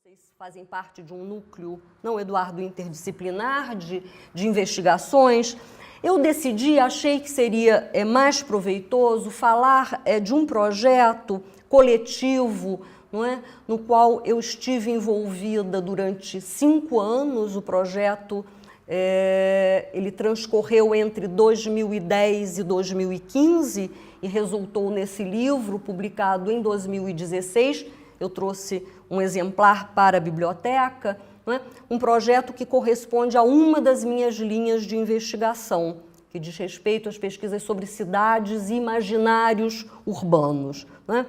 Vocês fazem parte de um núcleo, não, Eduardo, interdisciplinar de investigações. Eu decidi, achei que seria mais proveitoso falar de um projeto coletivo, não é? No qual eu estive envolvida durante 5 anos. O projeto ele transcorreu entre 2010 e 2015 e resultou nesse livro publicado em 2016. Eu trouxe um exemplar para a biblioteca, não é? Um projeto que corresponde a uma das minhas linhas de investigação, que diz respeito às pesquisas sobre cidades e imaginários urbanos, não é?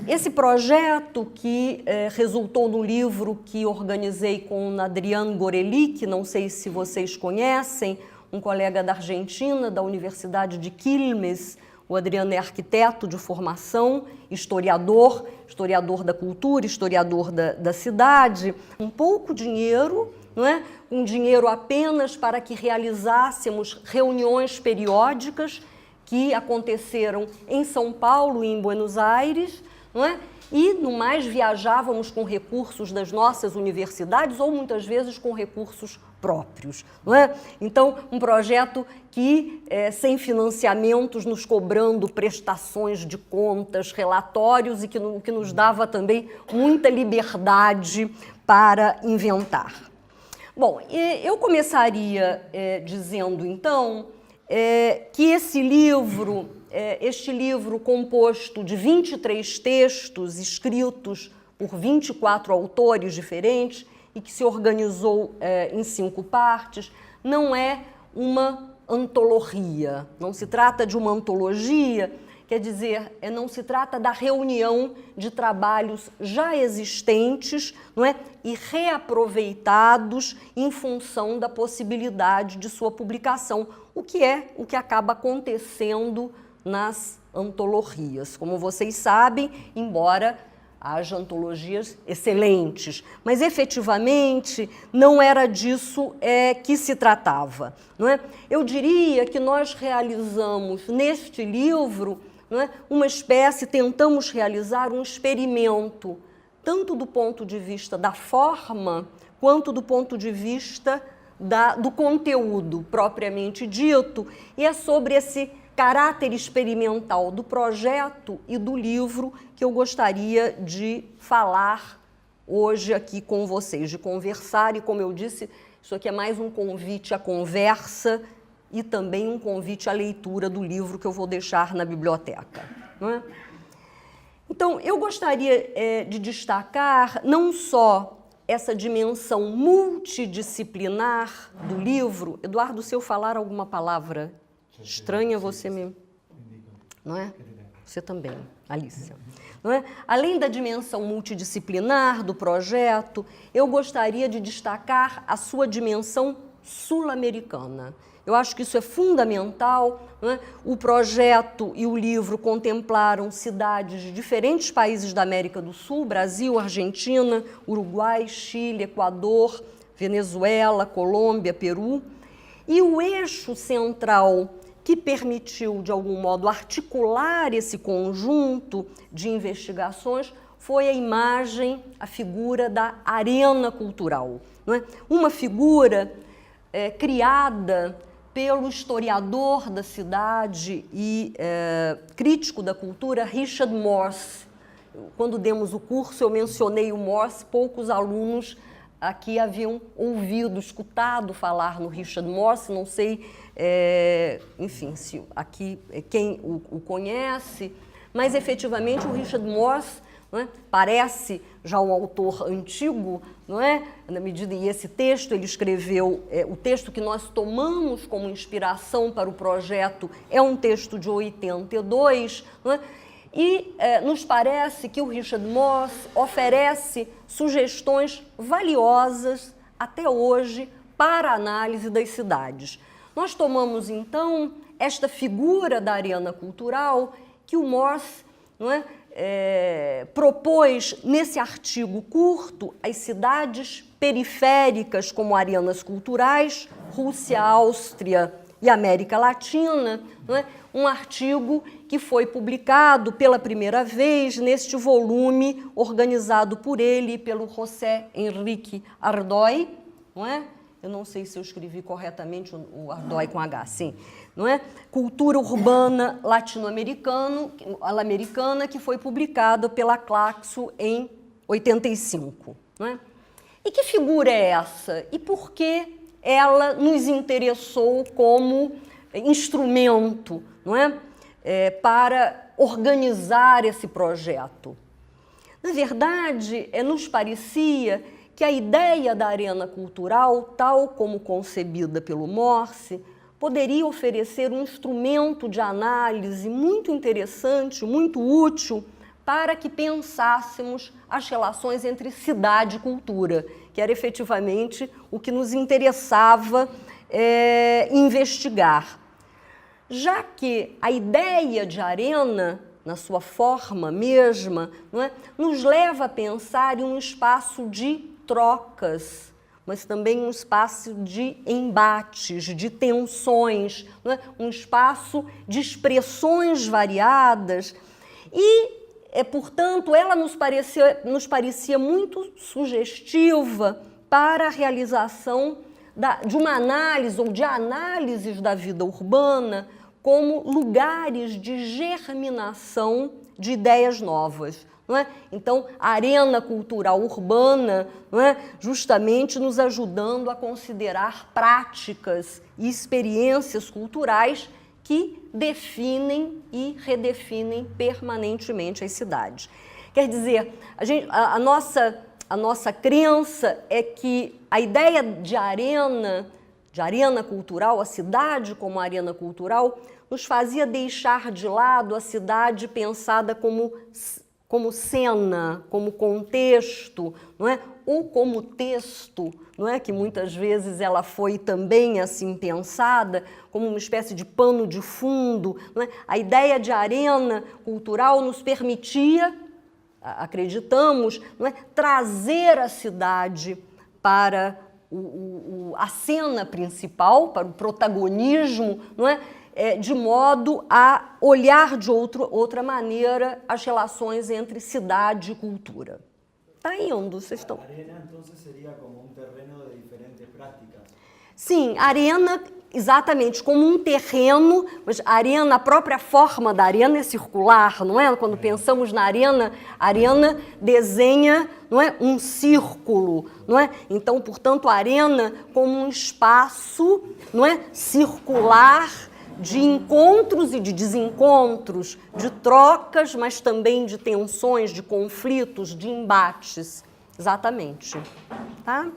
Esse projeto que resultou no livro que organizei com o Adrián Gorelick, não sei se vocês conhecem, um colega da Argentina, da Universidade de Quilmes. O Adrián é arquiteto de formação, historiador da cultura, historiador da cidade. Um pouco dinheiro, não é? Um dinheiro apenas para que realizássemos reuniões periódicas que aconteceram em São Paulo e em Buenos Aires, não é? E, no mais, viajávamos com recursos das nossas universidades ou, muitas vezes, com recursos próprios, não é? Então, um projeto que, sem financiamentos, nos cobrando prestações de contas, relatórios e que nos dava também muita liberdade para inventar. Bom, eu começaria dizendo, então, que este livro composto de 23 textos escritos por 24 autores diferentes e que se organizou em 5 partes, não é uma antologia, não se trata de uma antologia, quer dizer, não se trata da reunião de trabalhos já existentes, não é? E reaproveitados em função da possibilidade de sua publicação, o que acaba acontecendo nas antologias. Como vocês sabem, embora haja antologias excelentes, mas efetivamente não era disso que se tratava, não é? Eu diria que nós realizamos neste livro, não é, tentamos realizar um experimento, tanto do ponto de vista da forma, quanto do ponto de vista do conteúdo propriamente dito, e é sobre esse caráter experimental do projeto e do livro que eu gostaria de falar hoje aqui com vocês, de conversar, e como eu disse, isso aqui é mais um convite à conversa e também um convite à leitura do livro que eu vou deixar na biblioteca, não é? Então, eu gostaria de destacar não só essa dimensão multidisciplinar do livro. Eduardo, se eu falar alguma palavra estranha, você me... Não é? Você também, Alicia. Não é? Além da dimensão multidisciplinar do projeto, eu gostaria de destacar a sua dimensão sul-americana. Eu acho que isso é fundamental, não é? O projeto e o livro contemplaram cidades de diferentes países da América do Sul: Brasil, Argentina, Uruguai, Chile, Equador, Venezuela, Colômbia, Peru. E o eixo central que permitiu, de algum modo, articular esse conjunto de investigações foi a imagem, a figura da arena cultural, não é? Uma figura criada pelo historiador da cidade e crítico da cultura Richard Morse. Quando demos o curso, eu mencionei o Morse, poucos alunos aqui haviam ouvido, escutado falar no Richard Morse, não sei, enfim, se aqui quem o conhece, mas efetivamente o Richard Morse, não é? Parece já um autor antigo, não é? Na medida, e esse texto ele escreveu, o texto que nós tomamos como inspiração para o projeto é um texto de 82, não é? E nos parece que o Richard Morse oferece sugestões valiosas até hoje para a análise das cidades. Nós tomamos então esta figura da arena cultural que o Morse, não é? Propôs nesse artigo curto as cidades periféricas como arenas culturais, Rússia, Áustria e América Latina, não é? um artigo que foi publicado pela primeira vez neste volume organizado por ele e pelo José Henrique Ardoy, não é? Eu não sei se eu escrevi corretamente o Ardoy com H, sim, não é? Cultura Urbana Latino-Americana, que foi publicada pela Claxo em 85, não é? E que figura é essa? E por que ela nos interessou como instrumento, não é? Para organizar esse projeto? Na verdade, nos parecia que a ideia da arena cultural, tal como concebida pelo Morse, poderia oferecer um instrumento de análise muito interessante, muito útil, para que pensássemos as relações entre cidade e cultura, que era efetivamente o que nos interessava investigar. Já que a ideia de arena, na sua forma mesma, não é, nos leva a pensar em um espaço de trocas, mas também um espaço de embates, de tensões, não é? Um espaço de expressões variadas e, portanto, ela nos parecia muito sugestiva para a realização de uma análise ou de análises da vida urbana como lugares de germinação de ideias novas. Não é? Então, a arena cultural urbana, não é? Justamente nos ajudando a considerar práticas e experiências culturais que definem e redefinem permanentemente as cidades. Quer dizer, a nossa crença é que a ideia de arena cultural, a cidade como arena cultural, nos fazia deixar de lado a cidade pensada como cena, como contexto, não é? Ou como texto, não é? Que muitas vezes ela foi também assim pensada como uma espécie de pano de fundo. Não é? A ideia de arena cultural nos permitia, acreditamos, não é? Trazer a cidade para a cena principal, para o protagonismo, não é? De modo a olhar de outra maneira as relações entre cidade e cultura. Está indo, vocês estão... A arena, então, seria como um terreno de diferentes práticas? Sim, a arena, exatamente, como um terreno, mas a arena, a própria forma da arena é circular, não é? Quando pensamos na arena, a arena desenha, não é, um círculo, não é? Então, portanto, a arena como um espaço, não é, circular, de encontros e de desencontros, de trocas, mas também de tensões, de conflitos, de embates. Exatamente. Tá?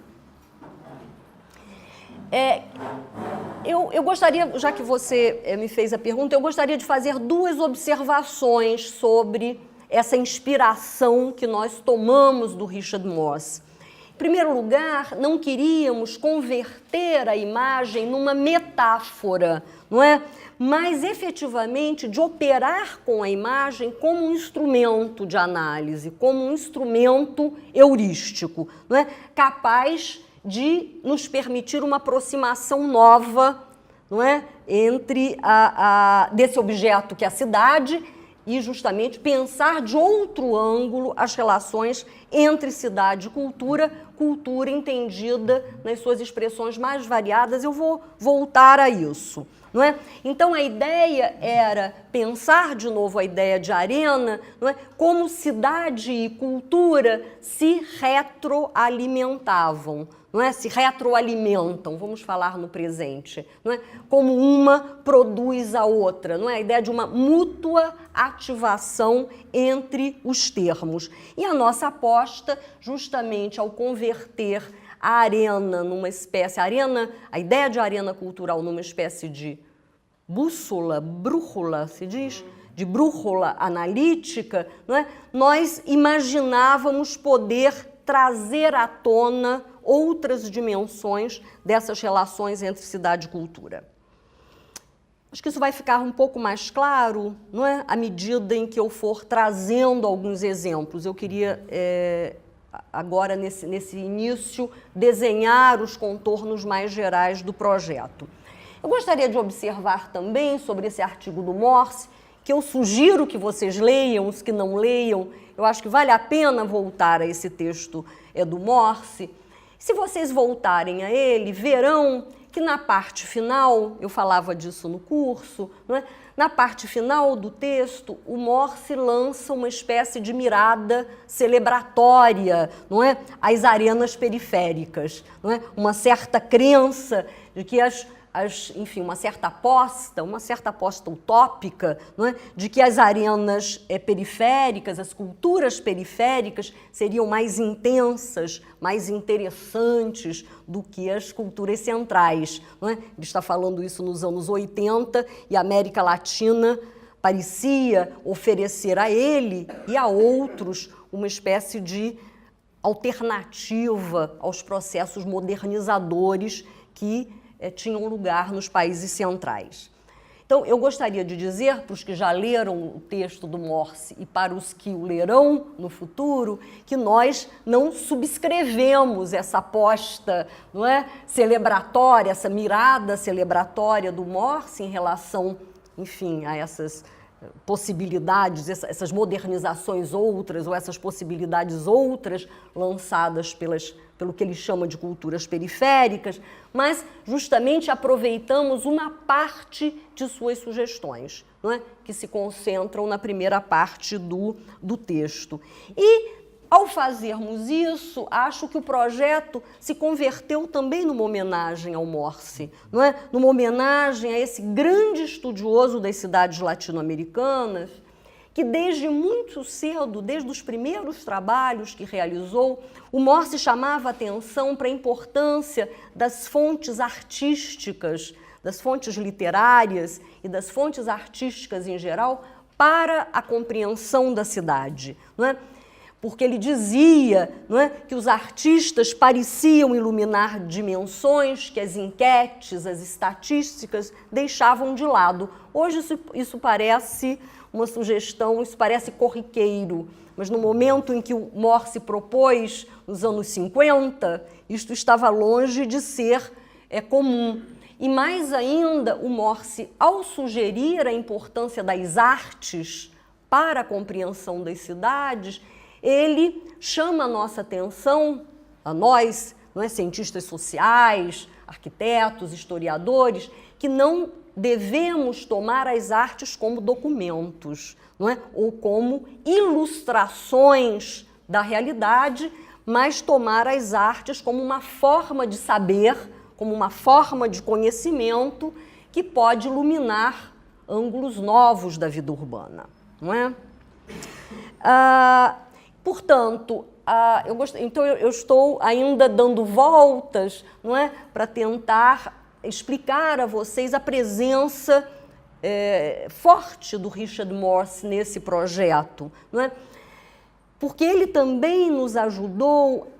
Eu gostaria, já que você me fez a pergunta, eu gostaria de fazer duas observações sobre essa inspiração que nós tomamos do Richard Morse. Em primeiro lugar, não queríamos converter a imagem numa metáfora, não é? Mas efetivamente de operar com a imagem como um instrumento de análise, como um instrumento heurístico, não é? Capaz de nos permitir uma aproximação nova, não é? Entre desse objeto que é a cidade e justamente pensar de outro ângulo as relações entre cidade e cultura, cultura entendida nas suas expressões mais variadas. Eu vou voltar a isso, não é? Então a ideia era pensar de novo a ideia de arena, não é? Como cidade e cultura se retroalimentavam, não é? Se retroalimentam, vamos falar no presente, não é? Como uma produz a outra, não é? A ideia de uma mútua ativação entre os termos. E a nossa aposta, justamente ao converter a arena numa espécie, a ideia de arena cultural numa espécie de brújula, se diz? De brújula analítica, não é? Nós imaginávamos poder trazer à tona outras dimensões dessas relações entre cidade e cultura. Acho que isso vai ficar um pouco mais claro, não é? À medida em que eu for trazendo alguns exemplos. Eu queria, agora, nesse início, desenhar os contornos mais gerais do projeto. Eu gostaria de observar também sobre esse artigo do Morse, que eu sugiro que vocês leiam, os que não leiam, eu acho que vale a pena voltar a esse texto do Morse. Se vocês voltarem a ele, verão que na parte final, eu falava disso no curso, não é? Na parte final do texto, o Morse lança uma espécie de mirada celebratória, não é? Às arenas periféricas, não é? Uma certa crença de que enfim, uma certa aposta utópica, não é? De que as arenas periféricas, as culturas periféricas seriam mais intensas, mais interessantes do que as culturas centrais. Não é? Ele está falando isso nos anos 80 e a América Latina parecia oferecer a ele e a outros uma espécie de alternativa aos processos modernizadores que tinham lugar nos países centrais. Então, eu gostaria de dizer para os que já leram o texto do Morse e para os que o lerão no futuro, que nós não subscrevemos essa aposta, não é, celebratória, essa mirada celebratória do Morse em relação, enfim, a essas possibilidades, essas modernizações outras ou essas possibilidades outras lançadas pelo que ele chama de culturas periféricas, mas justamente aproveitamos uma parte de suas sugestões, não é? Que se concentram na primeira parte do texto. E, ao fazermos isso, acho que o projeto se converteu também numa homenagem ao Morse, não é? Numa homenagem a esse grande estudioso das cidades latino-americanas, que desde muito cedo, desde os primeiros trabalhos que realizou, o Morse chamava atenção para a importância das fontes artísticas, das fontes literárias e das fontes artísticas em geral para a compreensão da cidade, não é? Porque ele dizia, não é, que os artistas pareciam iluminar dimensões que as enquetes, as estatísticas deixavam de lado. Hoje isso parece uma sugestão, isso parece corriqueiro, mas no momento em que o Morse propôs, nos anos 50, isto estava longe de ser comum. E mais ainda, o Morse, ao sugerir a importância das artes para a compreensão das cidades, ele chama a nossa atenção, a nós, não é, cientistas sociais, arquitetos, historiadores, que não devemos tomar as artes como documentos, não é? Ou como ilustrações da realidade, mas tomar as artes como uma forma de saber, como uma forma de conhecimento que pode iluminar ângulos novos da vida urbana, não é? Portanto, então eu estou ainda dando voltas, não é, para tentar explicar a vocês a presença forte do Richard Morse nesse projeto, não é? Porque ele também nos ajudou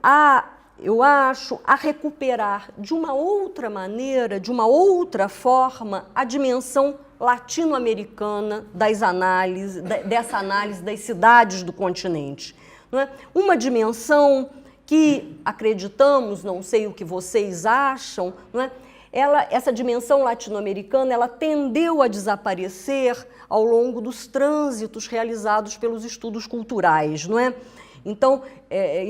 eu acho, a recuperar de uma outra maneira, de uma outra forma, a dimensão latino-americana dessa análise das cidades do continente. Não é? Uma dimensão que acreditamos, não sei o que vocês acham, não é? Essa dimensão latino-americana, ela tendeu a desaparecer ao longo dos trânsitos realizados pelos estudos culturais, não é? Então,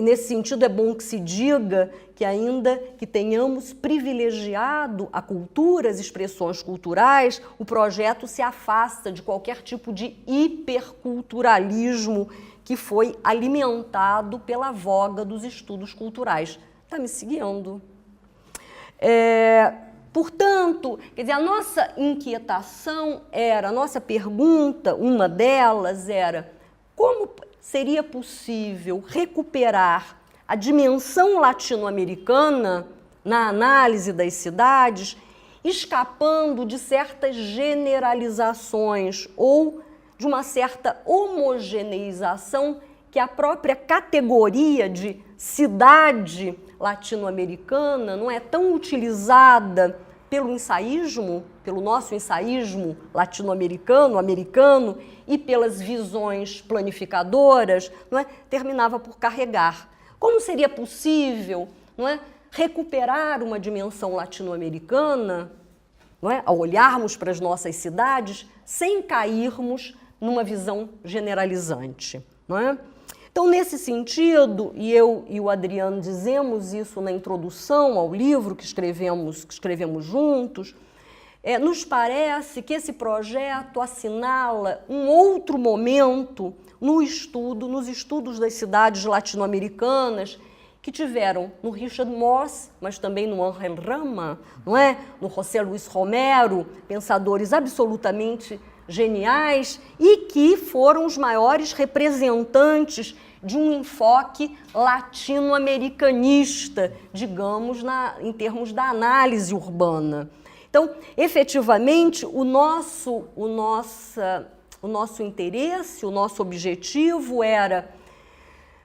nesse sentido, é bom que se diga que ainda que tenhamos privilegiado a cultura, as expressões culturais, o projeto se afasta de qualquer tipo de hiperculturalismo que foi alimentado pela voga dos estudos culturais. Está me seguindo? Portanto, quer dizer, a nossa inquietação era, a nossa pergunta, uma delas era, como seria possível recuperar a dimensão latino-americana na análise das cidades, escapando de certas generalizações ou de uma certa homogeneização que a própria categoria de cidade latino-americana não é tão utilizada pelo ensaísmo, pelo nosso ensaísmo latino-americano, americano, e pelas visões planificadoras, não é? Terminava por carregar. Como seria possível, não é, recuperar uma dimensão latino-americana não é? Ao olharmos para as nossas cidades sem cairmos numa visão generalizante, não é? Então, nesse sentido, e eu e o Adriano dizemos isso na introdução ao livro que escrevemos juntos, nos parece que esse projeto assinala um outro momento nos estudos das cidades latino-americanas que tiveram no Richard Moss, mas também no Ángel Rama, não é? No José Luis Romero, pensadores absolutamente geniais e que foram os maiores representantes de um enfoque latino-americanista, digamos, em termos da análise urbana. Então, efetivamente, o nosso interesse, o nosso objetivo era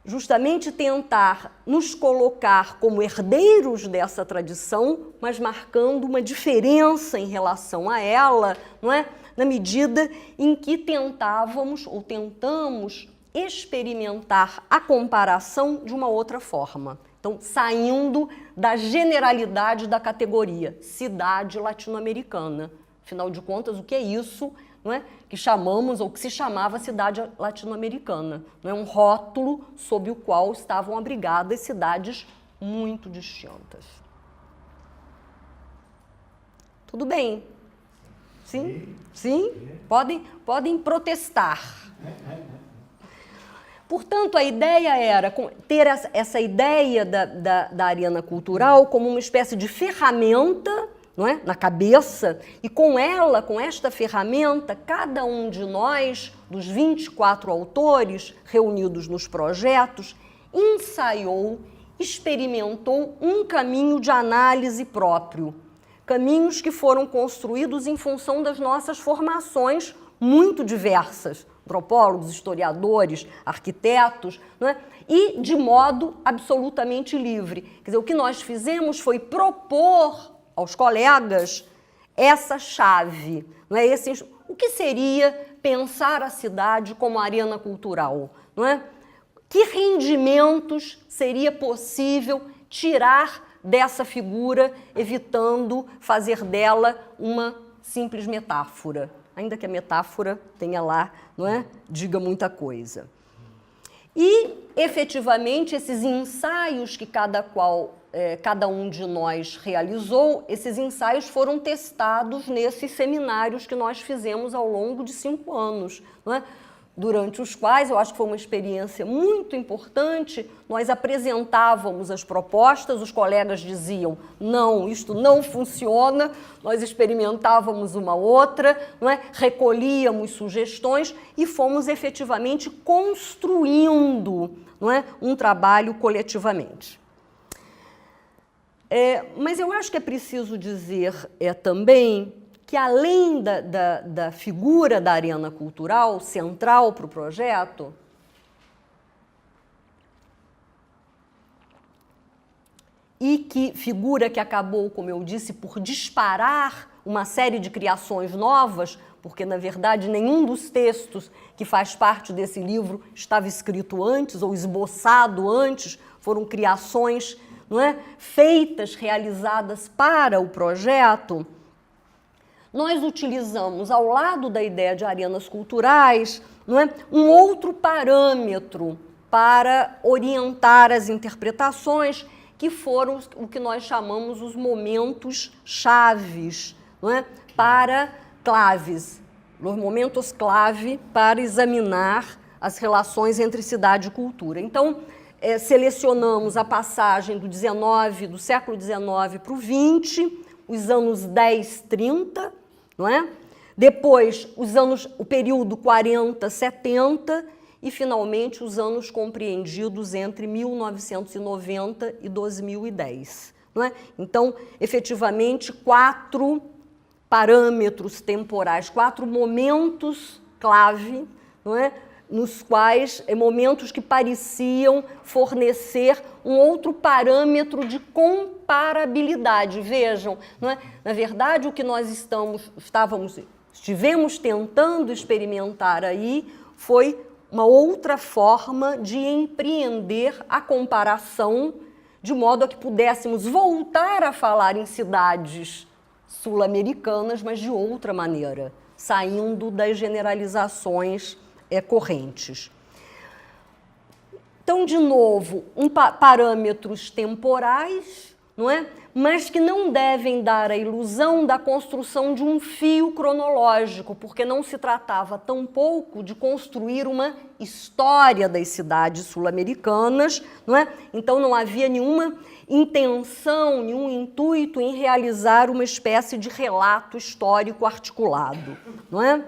justamente tentar nos colocar como herdeiros dessa tradição, mas marcando uma diferença em relação a ela, não é? Na medida em que tentamos experimentar a comparação de uma outra forma. Então, saindo da generalidade da categoria cidade latino-americana. Afinal de contas, o que é isso, não é? Que chamamos ou que se chamava cidade latino-americana? Não é um rótulo sob o qual estavam abrigadas cidades muito distintas. Tudo bem? Sim? Sim? Podem protestar. Portanto, a ideia era ter essa ideia da Arena Cultural como uma espécie de ferramenta, não é? Na cabeça, e com esta ferramenta, cada um de nós, dos 24 autores reunidos nos projetos, ensaiou, experimentou um caminho de análise próprio. Caminhos que foram construídos em função das nossas formações muito diversas, antropólogos, historiadores, arquitetos, não é? E de modo absolutamente livre. Quer dizer, o que nós fizemos foi propor aos colegas essa chave, não é? O que seria pensar a cidade como arena cultural, não é? Que rendimentos seria possível tirar dessa figura, evitando fazer dela uma simples metáfora, ainda que a metáfora tenha lá, não é? Diga muita coisa. E, efetivamente, esses ensaios que cada um de nós realizou, esses ensaios foram testados nesses seminários que nós fizemos ao longo de 5 anos, não é? Durante os quais, eu acho que foi uma experiência muito importante, nós apresentávamos as propostas, os colegas diziam, não, isto não funciona, nós experimentávamos uma outra, não é? Recolhíamos sugestões e fomos efetivamente construindo, não é? Um trabalho coletivamente. Mas eu acho que é preciso dizer também que além da figura da arena cultural central para o projeto, e que figura que acabou, como eu disse, por disparar uma série de criações novas, porque, na verdade, nenhum dos textos que faz parte desse livro estava escrito antes ou esboçado antes, foram criações, não é, feitas, realizadas para o projeto. Nós utilizamos, ao lado da ideia de arenas culturais, não é, um outro parâmetro para orientar as interpretações, que foram o que nós chamamos os momentos chaves, não é, para claves, os momentos clave para examinar as relações entre cidade e cultura. Então, selecionamos a passagem do século XIX para o XX, os anos 10, 30, não é? Depois, o período 40, 70 e, finalmente, os anos compreendidos entre 1990 e 2010. Não é? Então, efetivamente, 4 parâmetros temporais, 4 momentos clave, não é? Nos quais, momentos que pareciam fornecer um outro parâmetro de comparabilidade. Vejam, não é? Na verdade, o que nós estivemos tentando experimentar aí foi uma outra forma de empreender a comparação, de modo a que pudéssemos voltar a falar em cidades sul-americanas, mas de outra maneira, saindo das generalizações correntes. Então, de novo, parâmetros temporais, não é? Mas que não devem dar a ilusão da construção de um fio cronológico, porque não se tratava tampouco de construir uma história das cidades sul-americanas, não é? Então não havia nenhuma intenção, nenhum intuito em realizar uma espécie de relato histórico articulado, não é?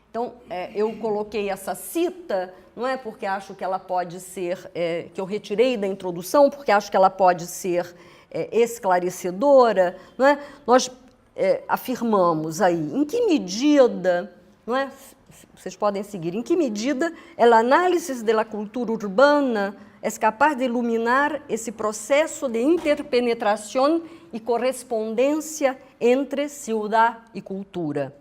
Então, eu coloquei essa cita, não é, porque acho que ela pode ser, que eu retirei da introdução, porque acho que ela pode ser esclarecedora, não é? Nós afirmamos aí, em que medida, não é? Vocês podem seguir, em que medida a análise da cultura urbana é capaz de iluminar esse processo de interpenetração e correspondência entre cidade e cultura.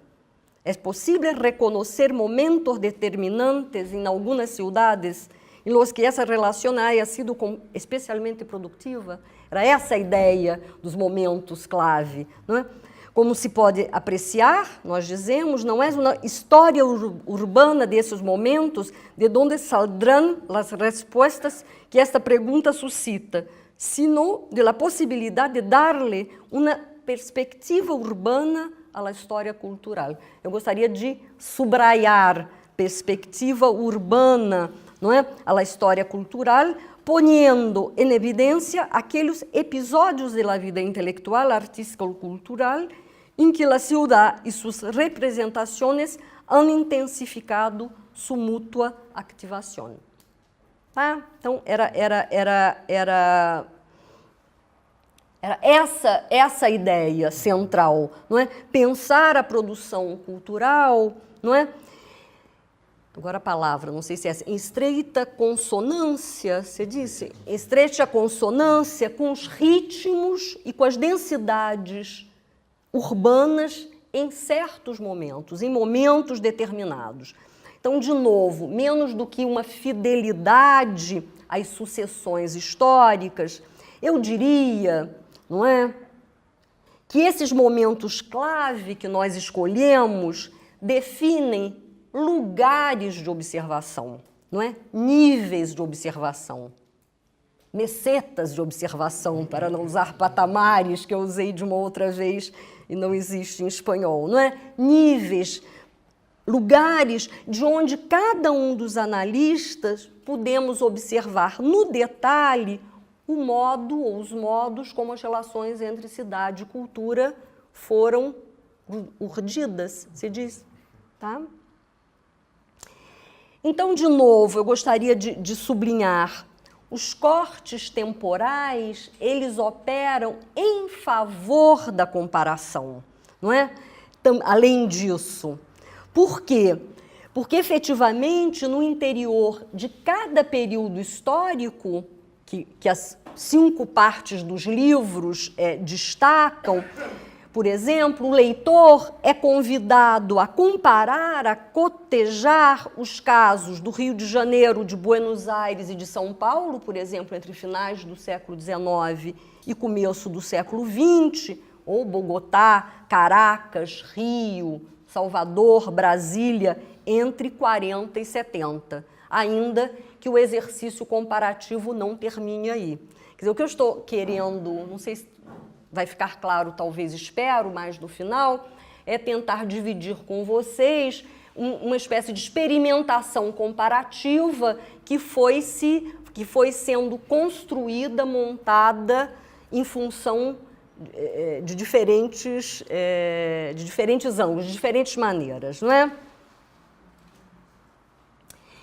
É possível reconhecer momentos determinantes em algumas cidades em los que essa relação haya sido especialmente produtiva? Era essa a ideia dos momentos clave, não é? Como se pode apreciar, nós dizemos, não é uma história urbana desses momentos de onde saldrão as respostas que esta pergunta suscita, sino de la possibilidade de dar-lhe uma perspectiva urbana à história cultural. Eu gostaria de subrayar perspectiva urbana, não é, à história cultural, ponendo em evidência aqueles episódios da vida intelectual, artística ou cultural em que a cidade e suas representações han intensificado sua mútua ativação. Tá? Então, era essa ideia central, não é? Pensar a produção cultural, não é? Agora a palavra, não sei se é em estreita consonância, você disse, em estreita consonância com os ritmos e com as densidades urbanas em certos momentos, em momentos determinados. Então, de novo, menos do que uma fidelidade às sucessões históricas, eu diria, não é, que esses momentos clave que nós escolhemos definem lugares de observação, não é? Níveis de observação, mesetas de observação, para não usar patamares que eu usei de uma outra vez e não existe em espanhol, não é? Níveis, lugares de onde cada um dos analistas podemos observar no detalhe o modo ou os modos como as relações entre cidade e cultura foram urdidas, se diz, tá? Então, de novo, eu gostaria de sublinhar, os cortes temporais, eles operam em favor da comparação, não é? Além disso, por quê? Porque, efetivamente, no interior de cada período histórico, que as 5 partes dos livros destacam, por exemplo, o leitor é convidado a comparar, a cotejar os casos do Rio de Janeiro, de Buenos Aires e de São Paulo, por exemplo, entre finais do século XIX e começo do século XX, ou Bogotá, Caracas, Rio, Salvador, Brasília, entre 40 e 70, ainda que o exercício comparativo não termine aí. Quer dizer, o que eu estou querendo, não sei se vai ficar claro, talvez, espero, mais no final, é tentar dividir com vocês uma espécie de experimentação comparativa que foi sendo construída, montada em função de diferentes ângulos, de diferentes maneiras, não é?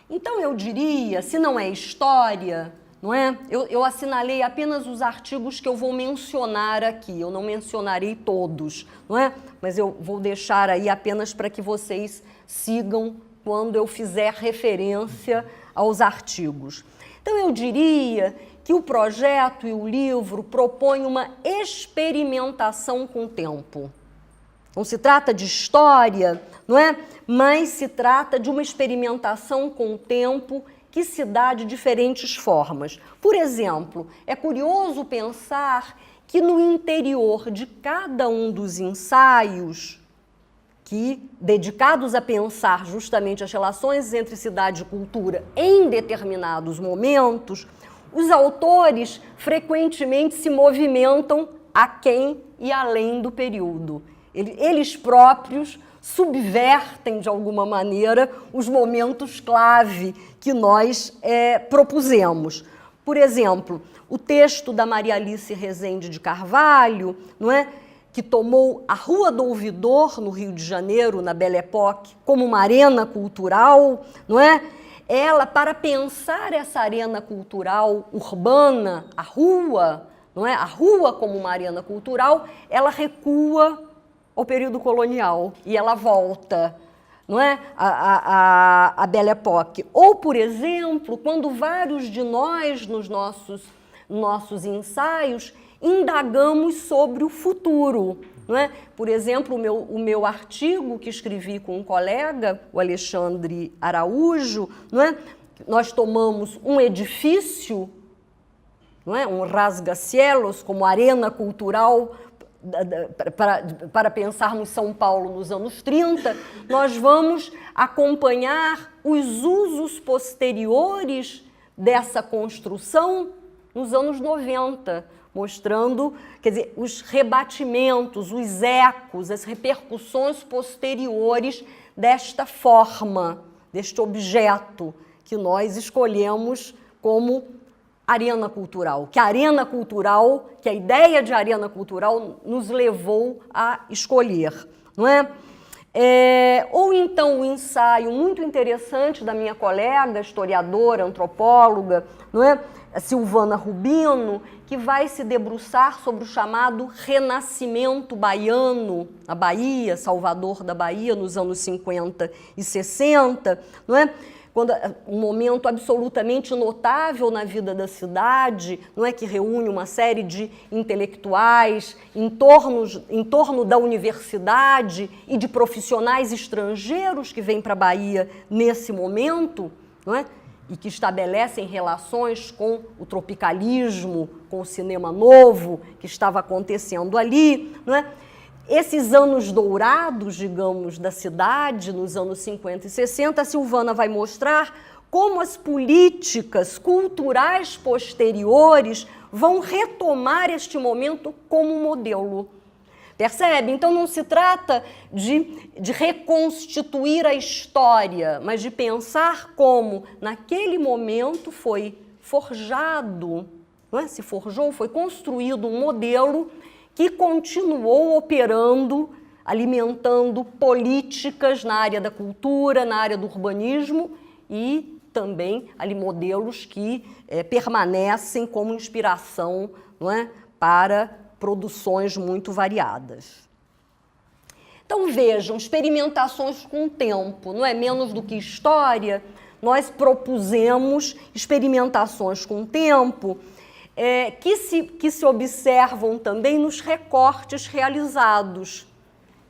Então, eu diria, se não é história, não é? Eu assinalei apenas os artigos que eu vou mencionar aqui, eu não mencionarei todos, não é? Mas eu vou deixar aí apenas para que vocês sigam quando eu fizer referência aos artigos. Então, eu diria que o projeto e o livro propõem uma experimentação com o tempo. Não se trata de história, não é? Mas se trata de uma experimentação com o tempo que se dá de diferentes formas. Por exemplo, é curioso pensar que no interior de cada um dos ensaios, que dedicados a pensar justamente as relações entre cidade e cultura em determinados momentos, os autores frequentemente se movimentam aquém e além do período. Eles próprios subvertem, de alguma maneira, os momentos clave que nós propusemos. Por exemplo, o texto da Maria Alice Rezende de Carvalho, não é? Que tomou a Rua do Ouvidor, no Rio de Janeiro, na Belle Époque, como uma arena cultural, não é? Ela, para pensar essa arena cultural urbana, a rua, não é? A rua como uma arena cultural, ela recua ao período colonial e ela volta, não é? A Belle Époque. Ou, por exemplo, quando vários de nós, nos nossos ensaios, indagamos sobre o futuro. Não é? Por exemplo, o meu artigo que escrevi com um colega, o Alexandre Araújo, não é? Nós tomamos um edifício, não é? Um rasga-cielos, como arena cultural, para pensarmos São Paulo nos anos 30, nós vamos acompanhar os usos posteriores dessa construção nos anos 90, mostrando, quer dizer, os rebatimentos, os ecos, as repercussões posteriores desta forma, deste objeto que nós escolhemos como arena cultural, que a ideia de arena cultural nos levou a escolher, não é? Ou então o ensaio muito interessante da minha colega, historiadora, antropóloga, não é? A Silvana Rubino, que vai se debruçar sobre o chamado renascimento baiano, a Bahia, Salvador da Bahia, nos anos 50 e 60, não é? Quando um momento absolutamente notável na vida da cidade, não é, que reúne uma série de intelectuais em torno da universidade e de profissionais estrangeiros que vêm para a Bahia nesse momento, não é? E que estabelecem relações com o tropicalismo, com o cinema novo que estava acontecendo ali, não é? Esses anos dourados, digamos, da cidade, nos anos 50 e 60, a Silvana vai mostrar como as políticas culturais posteriores vão retomar este momento como modelo. Percebe? Então não se trata de reconstituir a história, mas de pensar como, naquele momento, foi forjado, não é? Se forjou, foi construído um modelo que continuou operando, alimentando políticas na área da cultura, na área do urbanismo e também ali modelos que permanecem como inspiração, não é? Para produções muito variadas. Então vejam, experimentações com o tempo, não é? Menos do que história, nós propusemos experimentações com o tempo, que se observam também nos recortes realizados,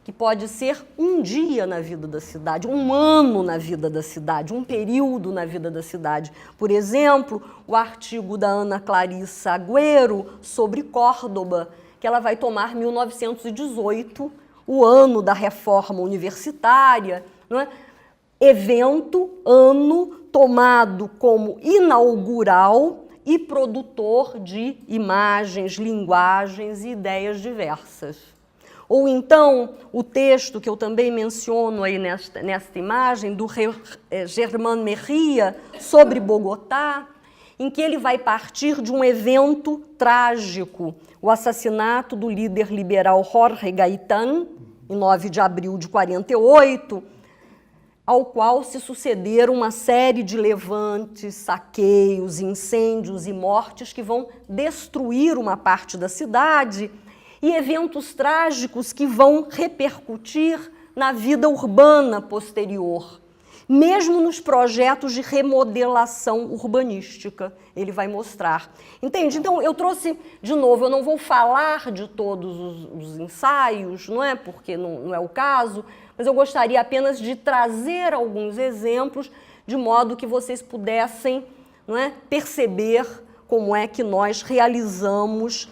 que pode ser um dia na vida da cidade, um ano na vida da cidade, um período na vida da cidade. Por exemplo, o artigo da Ana Clarissa Agüero sobre Córdoba, que ela vai tomar 1918, o ano da reforma universitária, não é? Evento, ano tomado como inaugural e produtor de imagens, linguagens e ideias diversas. Ou então, o texto que eu também menciono aí nesta imagem, do Germain Merria, sobre Bogotá, em que ele vai partir de um evento trágico, o assassinato do líder liberal Jorge Gaitán, em 9 de abril de 48, ao qual se sucederam uma série de levantes, saqueios, incêndios e mortes que vão destruir uma parte da cidade e eventos trágicos que vão repercutir na vida urbana posterior, mesmo nos projetos de remodelação urbanística, ele vai mostrar. Entende? Então, eu trouxe, de novo, eu não vou falar de todos os ensaios, não é? Porque não é o caso, mas eu gostaria apenas de trazer alguns exemplos de modo que vocês pudessem, não é, perceber como é que nós realizamos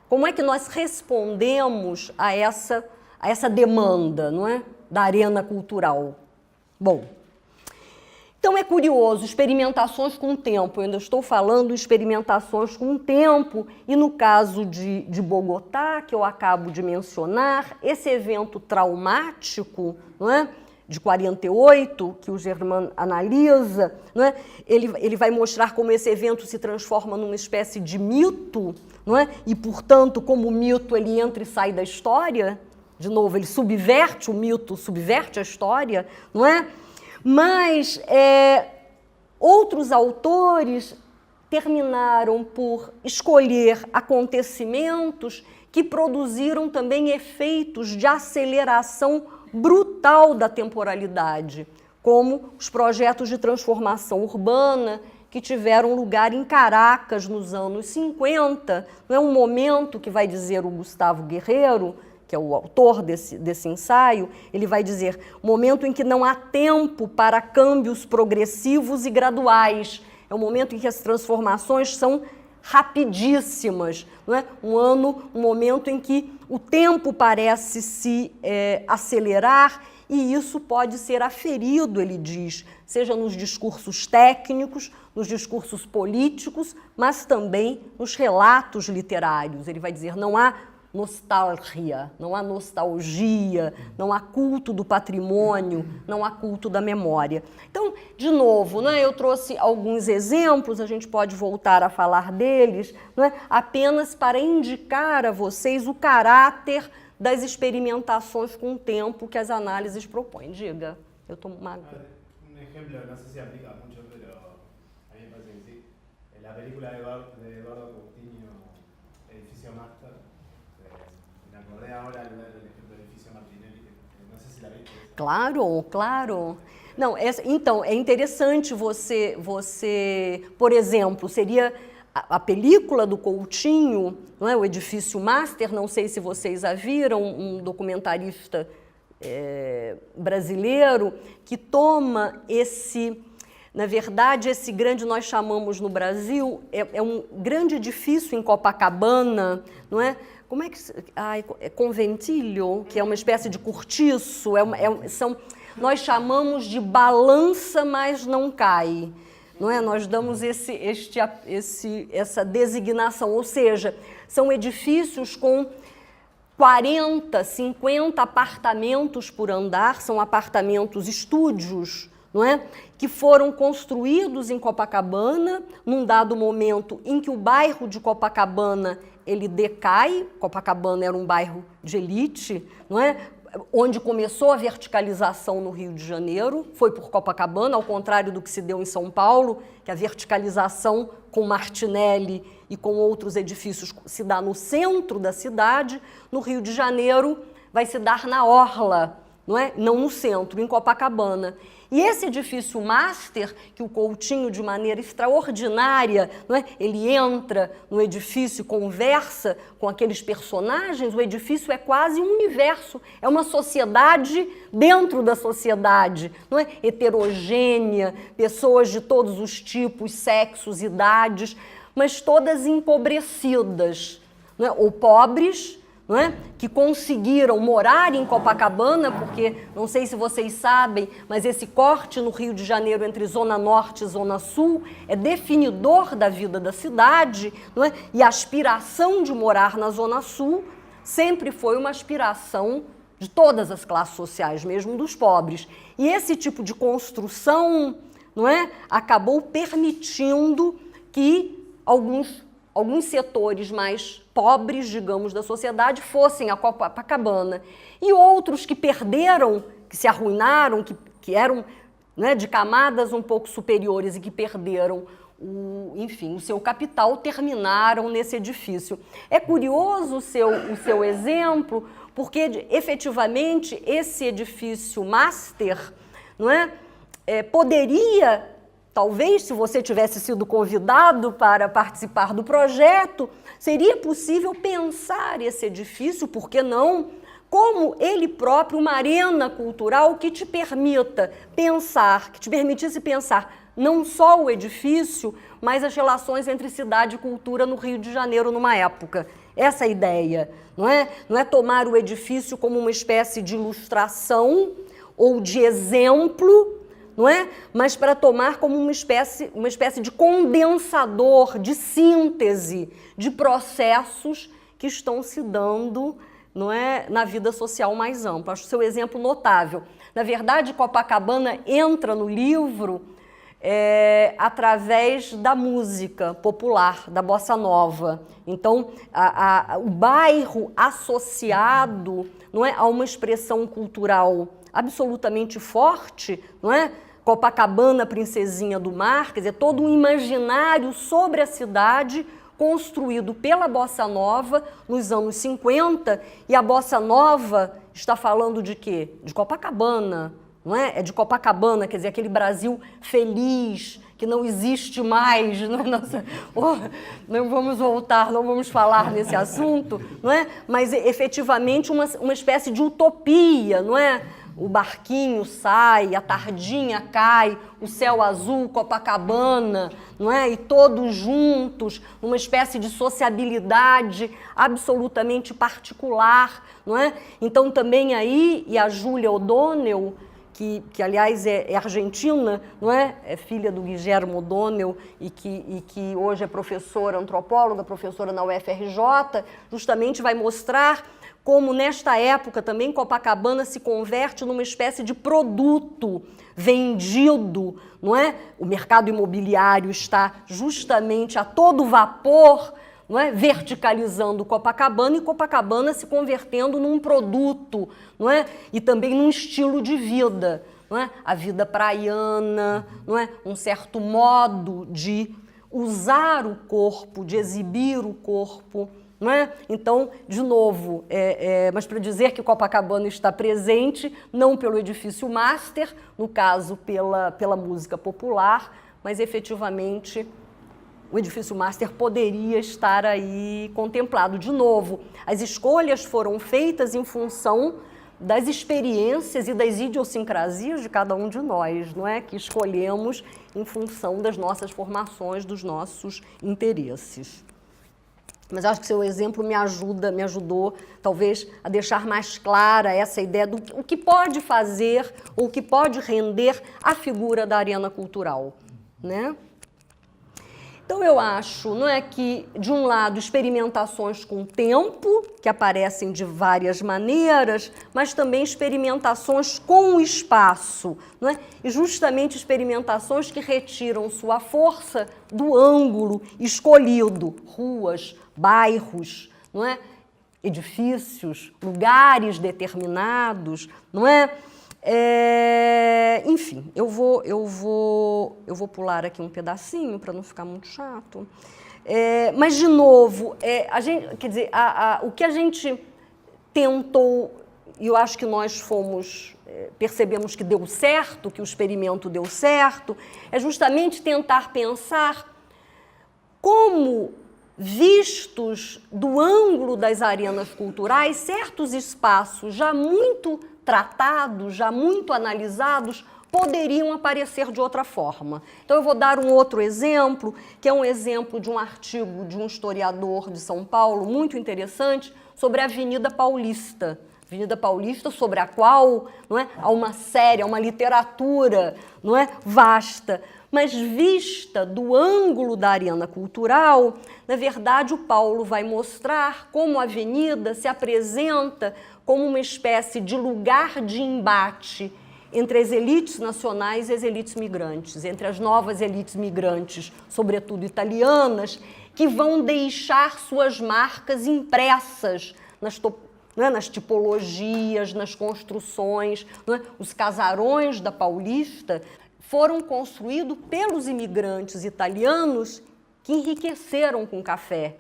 como é que nós respondemos a essa demanda, não é, da arena cultural. Bom, então é curioso, experimentações com o tempo, eu ainda estou falando experimentações com o tempo, e no caso de Bogotá, que eu acabo de mencionar, esse evento traumático, não é, de 48, que o Germain analisa, não é, ele vai mostrar como esse evento se transforma numa espécie de mito, não é, e, portanto, como mito ele entra e sai da história, de novo, ele subverte o mito, subverte a história, não é? Mas outros autores terminaram por escolher acontecimentos que produziram também efeitos de aceleração brutal da temporalidade, como os projetos de transformação urbana que tiveram lugar em Caracas nos anos 50. Não é um momento que vai dizer o Gustavo Guerreiro, que é o autor desse ensaio, ele vai dizer, momento em que não há tempo para câmbios progressivos e graduais. É um momento em que as transformações são rapidíssimas, não é? Um momento em que o tempo parece se acelerar, e isso pode ser aferido, ele diz, seja nos discursos técnicos, nos discursos políticos, mas também nos relatos literários. Ele vai dizer, não há nostalgia, não há nostalgia, não há culto do patrimônio, não há culto da memória. Então, de novo, né, eu trouxe alguns exemplos, a gente pode voltar a falar deles, né, apenas para indicar a vocês o caráter das experimentações com o tempo que as análises propõem. Diga, eu estou uma... Un ejemplo, no sé si aplica mucho, pero a mí me parece que sí. En la película de Eduardo Coutinho, Edificio Master, me acordé ahora del ejemplo del Edificio Martinelli, que no sé si la viste. Claro, claro. Não, então, é interessante você, por exemplo, seria a película do Coutinho, não é? O Edifício Master, não sei se vocês a viram, um documentarista brasileiro que toma na verdade, esse grande, nós chamamos no Brasil, é um grande edifício em Copacabana, não é? Como é que... é conventilho, que é uma espécie de cortiço, nós chamamos de balança, mas não cai. Não é? Nós damos essa designação, ou seja, são edifícios com 40, 50 apartamentos por andar, são apartamentos estúdios, não é? Que foram construídos em Copacabana, num dado momento em que o bairro de Copacabana ele decai. Copacabana era um bairro de elite, não é? Onde começou a verticalização no Rio de Janeiro, foi por Copacabana, ao contrário do que se deu em São Paulo, que a verticalização com Martinelli e com outros edifícios se dá no centro da cidade. No Rio de Janeiro vai se dar na orla, não é? Não no centro, em Copacabana. E esse edifício Master, que o Coutinho, de maneira extraordinária, não é? Ele entra no edifício e conversa com aqueles personagens, o edifício é quase um universo, é uma sociedade dentro da sociedade, não é? Heterogênea, pessoas de todos os tipos, sexos, idades, mas todas empobrecidas, não é? Ou pobres, não é? Que conseguiram morar em Copacabana, porque, não sei se vocês sabem, mas esse corte no Rio de Janeiro entre Zona Norte e Zona Sul é definidor da vida da cidade, não é? E a aspiração de morar na Zona Sul sempre foi uma aspiração de todas as classes sociais, mesmo dos pobres. E esse tipo de construção, não é? Acabou permitindo que alguns setores mais pobres, digamos, da sociedade fossem a Copacabana. E outros que perderam, que se arruinaram, que eram, né, de camadas um pouco superiores e que perderam o seu capital, terminaram nesse edifício. É curioso o seu exemplo, porque efetivamente esse edifício Master, não é, poderia... Talvez, se você tivesse sido convidado para participar do projeto, seria possível pensar esse edifício, por que não, como ele próprio uma arena cultural que te permita pensar, que te permitisse pensar não só o edifício, mas as relações entre cidade e cultura no Rio de Janeiro numa época. Essa é a ideia, não é? Não é tomar o edifício como uma espécie de ilustração ou de exemplo, não é? Mas para tomar como uma espécie de condensador, de síntese de processos que estão se dando, não é, na vida social mais ampla. Acho o seu exemplo notável. Na verdade, Copacabana entra no livro através da música popular, da bossa nova. Então, o bairro associado, não é, a uma expressão cultural absolutamente forte, não é? Copacabana, Princesinha do Mar, quer dizer, todo um imaginário sobre a cidade construído pela Bossa Nova nos anos 50, e a Bossa Nova está falando de quê? De Copacabana, não é? É de Copacabana, quer dizer, aquele Brasil feliz, que não existe mais, não é? Nossa, não vamos voltar, não vamos falar nesse assunto, não é? Mas efetivamente uma espécie de utopia, não é? O barquinho sai, a tardinha cai, o céu azul, Copacabana, não é? E todos juntos, uma espécie de sociabilidade absolutamente particular, não é? Então também aí, e a Júlia O'Donnell, que aliás é argentina, não é? É filha do Guillermo O'Donnell e que hoje é professora, antropóloga, professora na UFRJ, justamente vai mostrar como nesta época também Copacabana se converte numa espécie de produto vendido, não é? O mercado imobiliário está justamente a todo vapor, não é? Verticalizando Copacabana, e Copacabana se convertendo num produto, não é? E também num estilo de vida, não é? A vida praiana, não é? Um certo modo de usar o corpo, de exibir o corpo, não é? Então, de novo, mas para dizer que Copacabana está presente, não pelo edifício master, no caso pela música popular, mas efetivamente o edifício master poderia estar aí contemplado. De novo, as escolhas foram feitas em função das experiências e das idiosincrasias de cada um de nós, não é? Que escolhemos em função das nossas formações, dos nossos interesses. Mas acho que seu exemplo me ajudou talvez a deixar mais clara essa ideia do o que pode fazer ou o que pode render a figura da arena cultural, né? Então eu acho, não é, que de um lado experimentações com o tempo, que aparecem de várias maneiras, mas também experimentações com o espaço, não é? E justamente experimentações que retiram sua força do ângulo escolhido, ruas, bairros, não é? Edifícios, lugares determinados, não é? Enfim, eu vou pular aqui um pedacinho para não ficar muito chato. Mas, de novo, a gente, quer dizer, o que a gente tentou, e eu acho que nós percebemos que deu certo, que o experimento deu certo, é justamente tentar pensar como, vistos do ângulo das arenas culturais, certos espaços já muito tratados, já muito analisados, poderiam aparecer de outra forma. Então eu vou dar um outro exemplo, que é um exemplo de um artigo de um historiador de São Paulo, muito interessante, sobre a Avenida Paulista. Avenida Paulista, sobre a qual, não é, há uma série, há uma literatura, não é, vasta, mas vista do ângulo da arena cultural, na verdade o Paulo vai mostrar como a avenida se apresenta como uma espécie de lugar de embate entre as elites nacionais e as elites migrantes, entre as novas elites migrantes, sobretudo italianas, que vão deixar suas marcas impressas nas tipologias, nas construções. Não é? Os casarões da Paulista foram construídos pelos imigrantes italianos que enriqueceram com café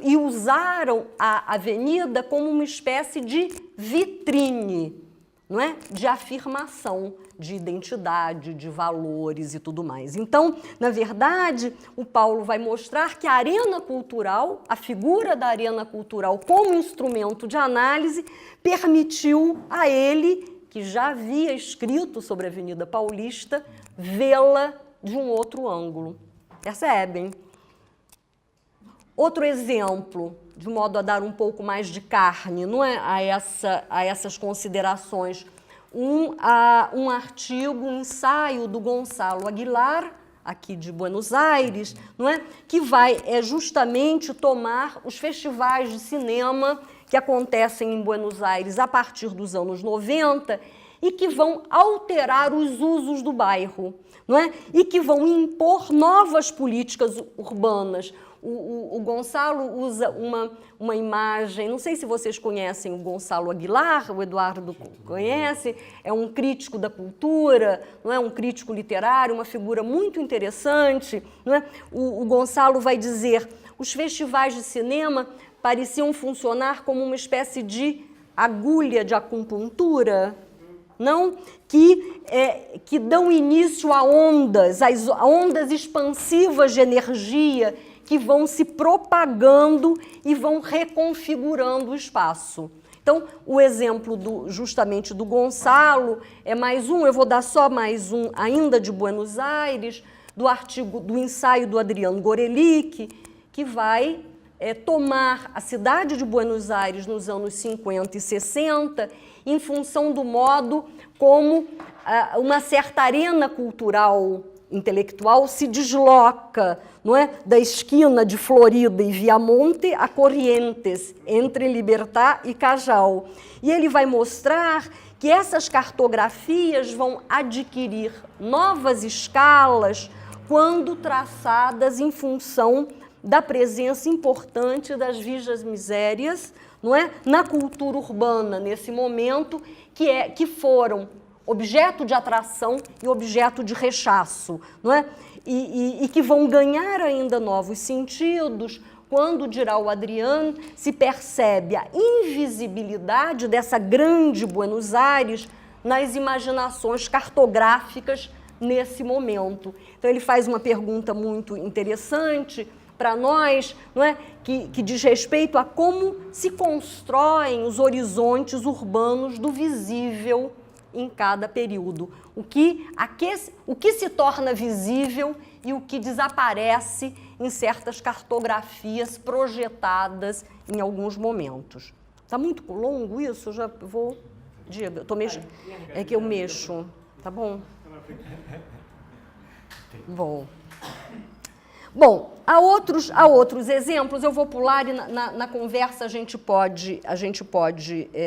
e usaram a avenida como uma espécie de vitrine não é? De afirmação, de identidade, de valores e tudo mais. Então, na verdade, o Paulo vai mostrar que a arena cultural, a figura da arena cultural como instrumento de análise, permitiu a ele, que já havia escrito sobre a Avenida Paulista, vê-la de um outro ângulo. Percebem? Outro exemplo, de modo a dar um pouco mais de carne, não é, a essas considerações, um artigo, um ensaio do Gonçalo Aguilar, aqui de Buenos Aires, não é, que vai justamente tomar os festivais de cinema que acontecem em Buenos Aires a partir dos anos 90 e que vão alterar os usos do bairro, não é? E que vão impor novas políticas urbanas. O Gonçalo usa uma imagem, não sei se vocês conhecem o Gonçalo Aguilar, o Eduardo conhece, é um crítico da cultura, não é? Um crítico literário, uma figura muito interessante. Não é? O Gonçalo vai dizer, os festivais de cinema pareciam funcionar como uma espécie de agulha de acupuntura, não? Que dão início a ondas, a ondas expansivas de energia que vão se propagando e vão reconfigurando o espaço. Então, o exemplo justamente do Gonçalo é mais um, eu vou dar só mais um ainda de Buenos Aires, do artigo, do ensaio do Adriano Gorelick, que vai tomar a cidade de Buenos Aires nos anos 50 e 60 em função do modo como uma certa arena cultural intelectual se desloca, não é, da esquina de Florida e Viamonte a Corrientes, entre Libertad e Cajal. E ele vai mostrar que essas cartografias vão adquirir novas escalas quando traçadas em função da presença importante das Virgens Misérias, não é, na cultura urbana, nesse momento, que foram objeto de atração e objeto de rechaço, não é? E que vão ganhar ainda novos sentidos quando, dirá o Adriano, se percebe a invisibilidade dessa grande Buenos Aires nas imaginações cartográficas nesse momento. Então ele faz uma pergunta muito interessante para nós, não é? Que diz respeito a como se constroem os horizontes urbanos do visível em cada período. O que se torna visível e o que desaparece em certas cartografias projetadas em alguns momentos. Está muito longo isso? Eu já vou... Diga, é que eu mexo. Tá bom? Bom, há outros exemplos, eu vou pular e na conversa a gente pode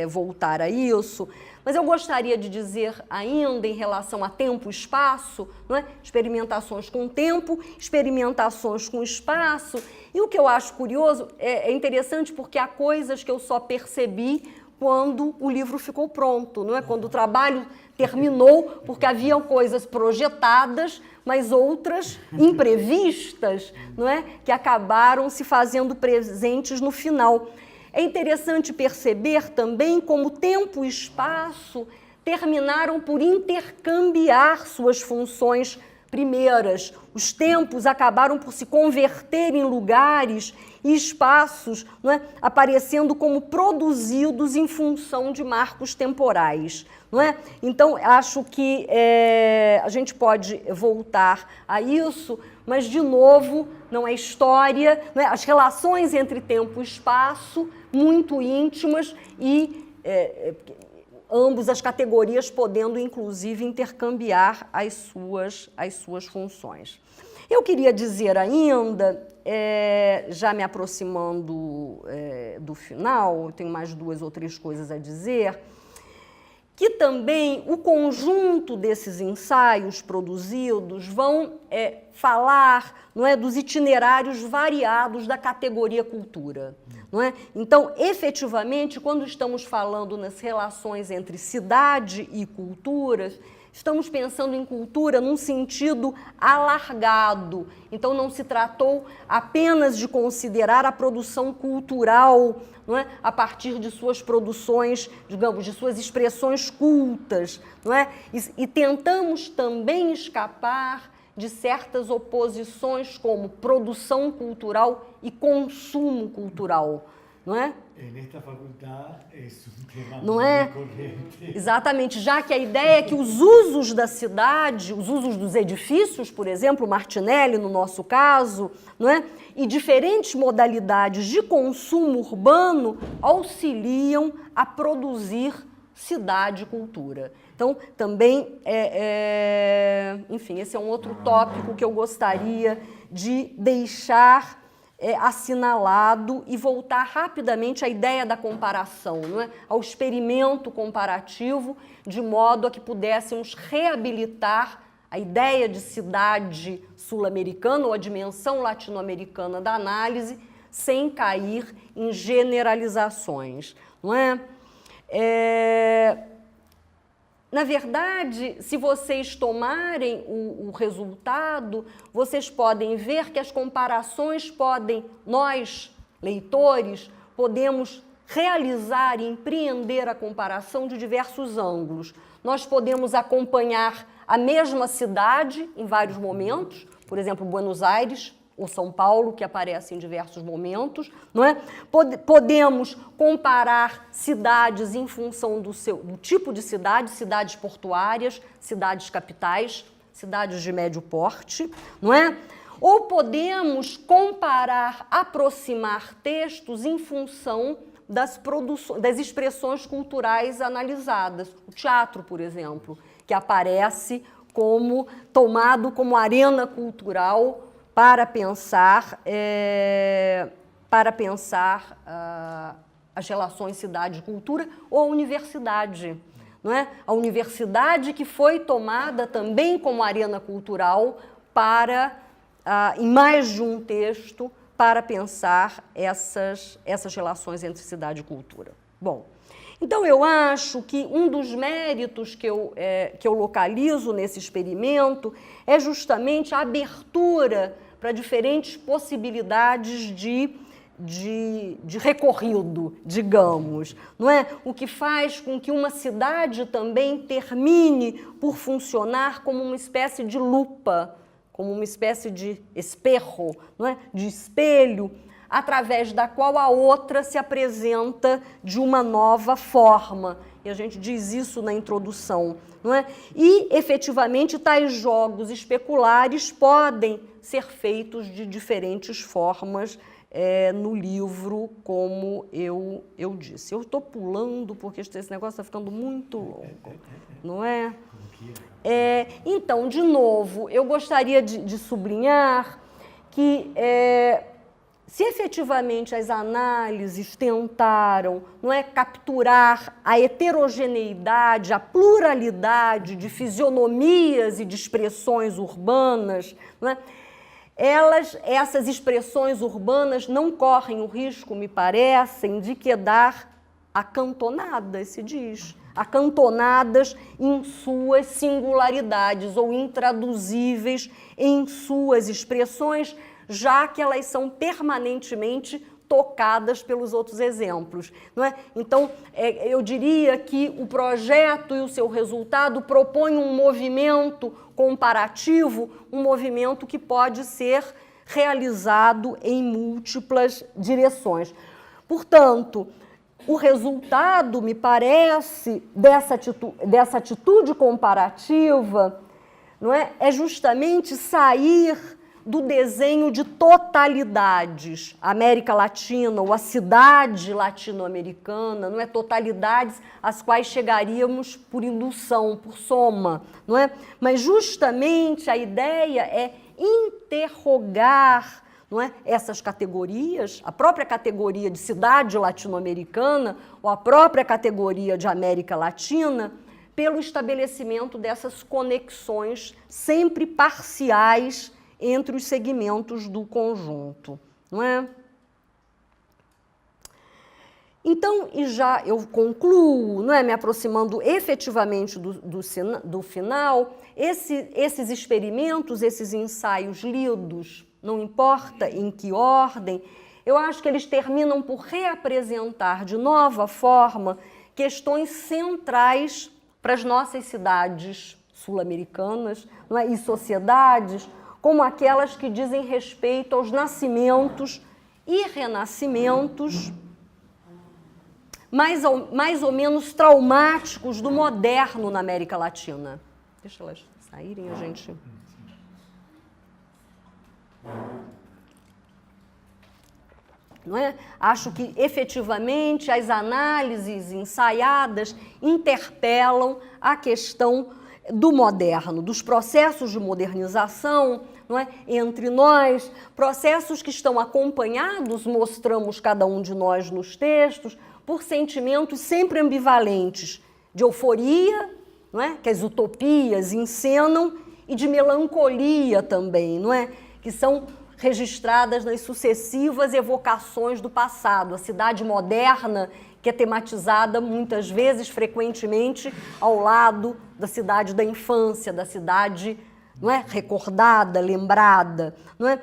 voltar a isso, mas eu gostaria de dizer ainda em relação a tempo e espaço, não é? Experimentações com tempo, experimentações com espaço, e o que eu acho curioso, é interessante porque há coisas que eu só percebi quando o livro ficou pronto, não é? Quando o trabalho terminou, porque haviam coisas projetadas, mas outras imprevistas, não é? Que acabaram se fazendo presentes no final. É interessante perceber também como tempo e espaço terminaram por intercambiar suas funções primeiras. Os tempos acabaram por se converter em lugares e espaços, não é? Aparecendo como produzidos em função de marcos temporais. Não é? Então, acho que a gente pode voltar a isso, mas, de novo, não é história, não é? As relações entre tempo e espaço, muito íntimas e ambas as categorias podendo, inclusive, intercambiar as suas funções. Eu queria dizer ainda, já me aproximando do final, tenho mais 2 ou 3 coisas a dizer, que também o conjunto desses ensaios produzidos vão falar, não é, dos itinerários variados da categoria cultura. Não é? Então, efetivamente, quando estamos falando nas relações entre cidade e culturas, Estamos pensando em cultura num sentido alargado. Então, não se tratou apenas de considerar a produção cultural, não é? A partir de suas produções, digamos, de suas expressões cultas, não é? E tentamos também escapar de certas oposições como produção cultural e consumo cultural, não é? Nesta faculdade é um tema não muito é? corrente. Exatamente, já que a ideia é que os usos da cidade, os usos dos edifícios, por exemplo, Martinelli no nosso caso, não é? E diferentes modalidades de consumo urbano auxiliam a produzir cidade e cultura. Então, também, enfim, esse é um outro tópico que eu gostaria de deixar assinalado e voltar rapidamente à ideia da comparação, não é? Ao experimento comparativo, de modo a que pudéssemos reabilitar a ideia de cidade sul-americana ou a dimensão latino-americana da análise, sem cair em generalizações, não é? Na verdade, se vocês tomarem o resultado, vocês podem ver que as comparações nós, leitores, podemos realizar e empreender a comparação de diversos ângulos. Nós podemos acompanhar a mesma cidade em vários momentos, por exemplo, Buenos Aires ou São Paulo, que aparece em diversos momentos, não é? Podemos comparar cidades em função do tipo de cidade, cidades portuárias, cidades capitais, cidades de médio porte, não é? Ou podemos comparar, aproximar textos em função das expressões culturais analisadas. O teatro, por exemplo, que aparece tomado como arena cultural para pensar as relações cidade e cultura, ou a universidade, não é? A universidade que foi tomada também como arena cultural em mais de um texto, para pensar essas relações entre cidade e cultura. Bom, então eu acho que um dos méritos que eu localizo nesse experimento é justamente a abertura para diferentes possibilidades de recorrido, digamos, não é? O que faz com que uma cidade também termine por funcionar como uma espécie de lupa, como uma espécie de espejo, não é? De espelho, através da qual a outra se apresenta de uma nova forma. E a gente diz isso na introdução, não é? E, efetivamente, tais jogos especulares podem ser feitos de diferentes formas no livro, como eu disse. Eu estou pulando porque esse negócio está ficando muito longo, não é? Então, de novo, eu gostaria de sublinhar que se efetivamente as análises tentaram, não é, capturar a heterogeneidade, a pluralidade de fisionomias e de expressões urbanas, não é, essas expressões urbanas não correm o risco, me parecem, de quedar acantonadas, se diz, acantonadas em suas singularidades ou intraduzíveis em suas expressões, já que elas são permanentemente tocadas pelos outros exemplos, não é? Então, eu diria que o projeto e o seu resultado propõem um movimento comparativo, um movimento que pode ser realizado em múltiplas direções. Portanto, o resultado, me parece, dessa atitude comparativa, não é justamente sair do desenho de totalidades, a América Latina ou a cidade latino-americana, não é? Totalidades às quais chegaríamos por indução, por soma, não é? Mas justamente a ideia é interrogar, não é, essas categorias, a própria categoria de cidade latino-americana ou a própria categoria de América Latina, pelo estabelecimento dessas conexões sempre parciais entre os segmentos do conjunto, não é? Então, e já eu concluo, não é, me aproximando efetivamente do final, esses experimentos, esses ensaios lidos, não importa em que ordem, eu acho que eles terminam por reapresentar de nova forma questões centrais para as nossas cidades sul-americanas, não é, e sociedades, como aquelas que dizem respeito aos nascimentos e renascimentos mais ou menos traumáticos do moderno na América Latina. Deixa elas saírem, a gente... Não é? Acho que, efetivamente, as análises ensaiadas interpelam a questão do moderno, dos processos de modernização, não é? Entre nós, processos que estão acompanhados, mostramos cada um de nós nos textos, por sentimentos sempre ambivalentes, de euforia, não é? Que as utopias encenam, e de melancolia também, não é? Que são registradas nas sucessivas evocações do passado. A cidade moderna, que é tematizada muitas vezes, frequentemente, ao lado da cidade da infância, da cidade, não é, recordada, lembrada, não é?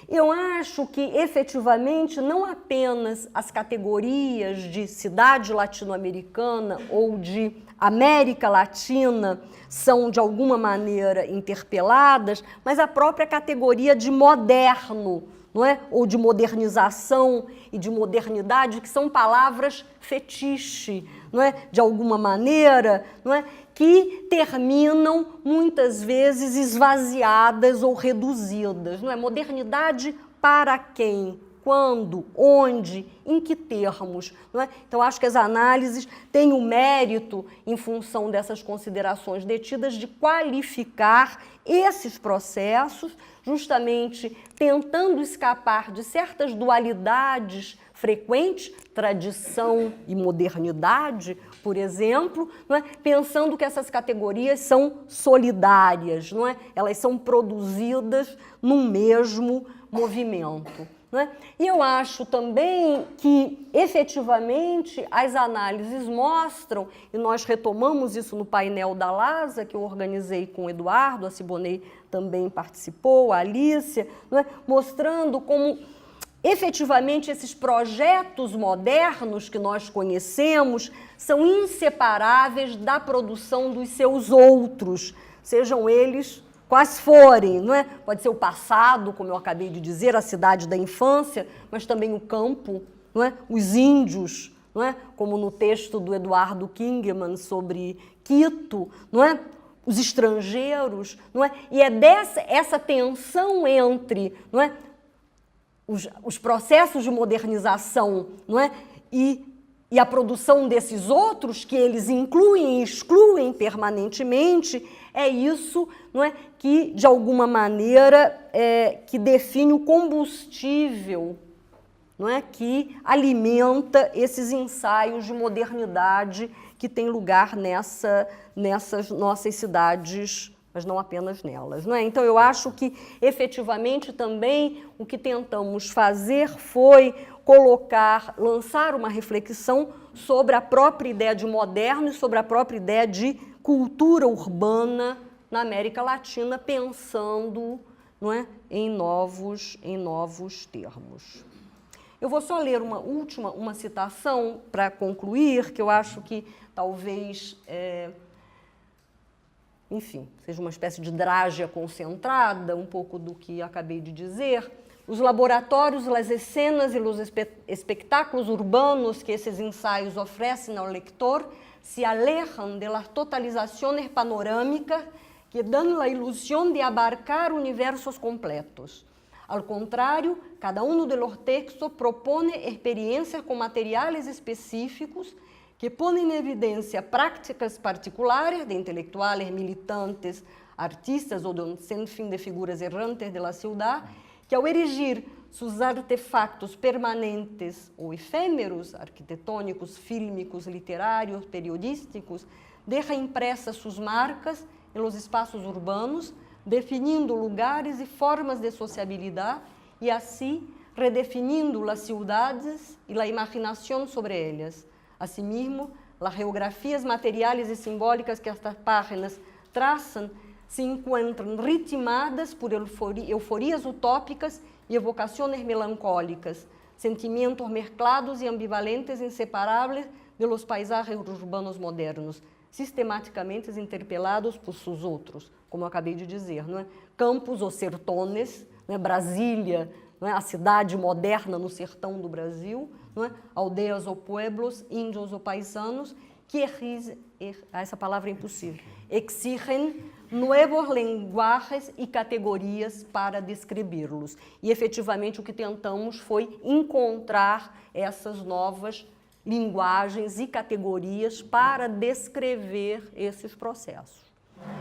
Eu acho que, efetivamente, não apenas as categorias de cidade latino-americana ou de América Latina são, de alguma maneira, interpeladas, mas a própria categoria de moderno, não é? Ou de modernização e de modernidade, que são palavras fetiche, não é? De alguma maneira, não é? Que terminam muitas vezes esvaziadas ou reduzidas, não é? Modernidade para quem? Quando? Onde? Em que termos? Não é? Então, acho que as análises têm o mérito, em função dessas considerações detidas, de qualificar esses processos, justamente tentando escapar de certas dualidades frequentes, tradição e modernidade, por exemplo, não é? Pensando que essas categorias são solidárias, não é? Elas são produzidas num mesmo movimento. Não é? E eu acho também que, efetivamente, as análises mostram, e nós retomamos isso no painel da LASA, que eu organizei com o Eduardo, a Siboney também participou, a Alícia, não é? Mostrando como, efetivamente, esses projetos modernos que nós conhecemos são inseparáveis da produção dos seus outros, sejam eles quais forem, não é? Pode ser o passado, como eu acabei de dizer, a cidade da infância, mas também o campo, não é? Os índios, não é? Como no texto do Eduardo Kingman sobre Quito, não é? Os estrangeiros, não é? E é essa tensão entre, não é? Os processos de modernização, não é? E a produção desses outros, que eles incluem e excluem permanentemente, é isso, não é, que, de alguma maneira, que define o combustível, não é, que alimenta esses ensaios de modernidade que tem lugar nessas nossas cidades, mas não apenas nelas, não é? Então, eu acho que, efetivamente, também o que tentamos fazer foi lançar uma reflexão sobre a própria ideia de moderno e sobre a própria ideia de cultura urbana na América Latina, pensando, não é, em novos termos. Eu vou só ler uma citação para concluir, que eu acho que talvez, enfim, seja uma espécie de drágia concentrada, um pouco do que acabei de dizer. Os laboratórios, as escenas e os espectáculos urbanos que esses ensaios oferecem ao leitor se alejan de las totalizaciones panorâmicas que dan la ilusión de abarcar universos completos. Al contrario, cada uno de los textos propone experiencias con materiales específicos que ponen en evidencia prácticas particulares de intelectuales, militantes, artistas ou de un sinfín de figuras errantes de la ciudad, que ao erigir seus artefactos permanentes ou efêmeros, arquitetônicos, fílmicos, literários, periodísticos, deixa impressas suas marcas em los espaços urbanos, definindo lugares e formas de sociabilidade e assim redefinindo las ciudades y la imaginación sobre ellas. Asimismo, las geografías materiales y simbólicas que estas páginas trazan se encuentran ritmadas por euforias utópicas y evocaciones melancólicas, sentimientos mezclados y ambivalentes inseparables de los paisajes urbanos modernos, sistematicamente interpelados por seus outros, como eu acabei de dizer, não é? Campos ou sertones, não é? Brasília, não é? A cidade moderna no sertão do Brasil, não é? Aldeias ou pueblos, índios ou paisanos, que essa palavra é impossível, exigem novos linguagens e categorias para descrevê-los. E efetivamente o que tentamos foi encontrar essas novas linguagens e categorias para descrever esses processos.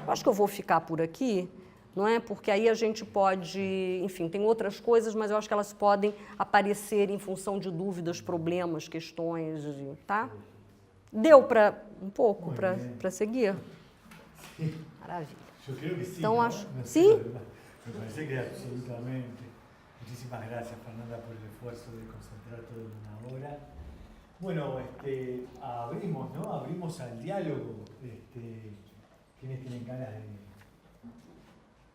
Eu acho que eu vou ficar por aqui, não é? Porque aí a gente pode, enfim, tem outras coisas, mas eu acho que elas podem aparecer em função de dúvidas, problemas, questões, tá? Deu para um pouco para seguir? Sí. Maravilha. Yo creo que sí. Então, ¿no? acho. No sé, Sim? me parece que absolutamente. Muchísimas gracias, Fernanda, por el esfuerzo de concentrar todo en una hora. Bueno, abrimos, ¿no? Abrimos al diálogo. ¿Quiénes tienen ganas de...?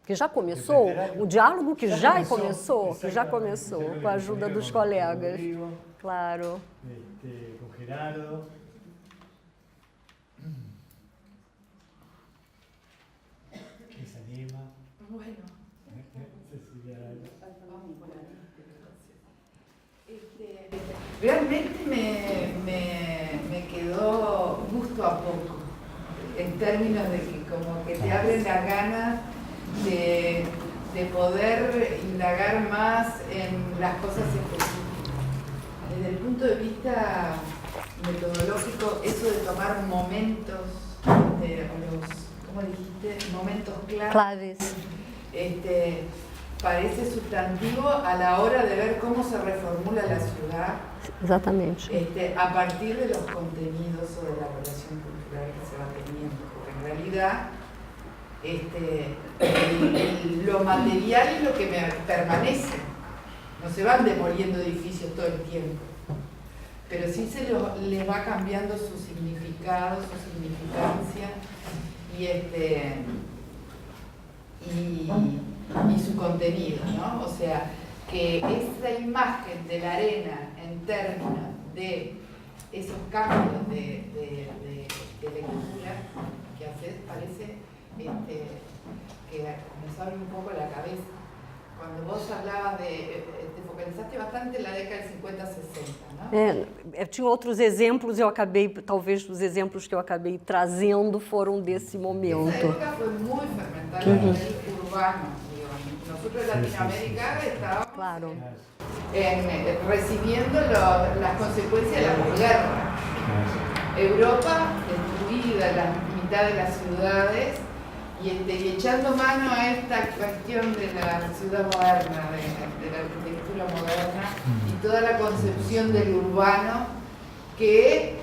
Que já começou, o diálogo que já começou, com a ajuda dos colegas. Rodrigo, Claro. con Gerardo. ¿Quién se anima? Bueno, Cecilia. realmente me quedó gusto a poco, en términos de que como que te abren las ganas de poder indagar más en las cosas específicas. Desde el punto de vista metodológico, eso de tomar momentos, ¿cómo dijiste? Momentos Claves. Parece sustantivo a la hora de ver cómo se reformula la ciudad. Exatamente. A partir de los contenidos o de la relación cultural que se va teniendo, porque en realidad lo material es lo que me permanece, no se van demoliendo edificios todo el tiempo, pero sí les va cambiando su significado, su significancia y su contenido, ¿no? O sea, que esa imagen de la arena en términos de esos cambios de lectura que haces, parece que nos abre un poco la cabeza. Quando vos hablabas te focalizaste bastante na década de 50, 60, não? Tinha outros exemplos, talvez os exemplos que eu acabei trazendo foram desse momento. Essa época foi muito fermentada a nível urbano, digamos. Nosotros en Latinoamérica estábamos Claro. Recibiendo las consecuencias de la posguerra. Europa destruida, la mitad de las ciudades, y echando mano a esta cuestión de la ciudad moderna, de la arquitectura moderna y toda la concepción del urbano que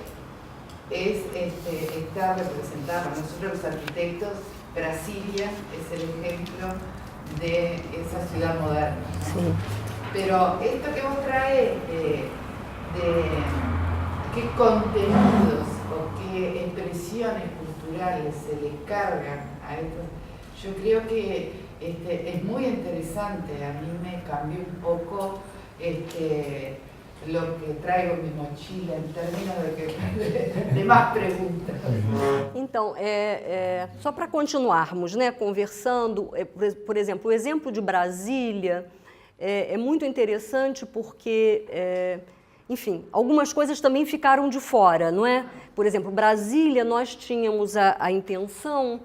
está representada. Nosotros los arquitectos, Brasilia es el ejemplo de esa ciudad moderna, ¿no? Sí. Pero esto que vos traes de qué contenidos o qué expresiones culturales se le cargan a esto, yo creo que es muy interesante. A mí me cambió un poco lo que traigo en mi mochila en términos de más preguntas. Então, só para continuarmos, né, conversando, por exemplo, o exemplo de Brasília é muito interessante porque, enfim, algumas coisas também ficaram de fora, não é? Por exemplo, Brasília, nós tínhamos a intenção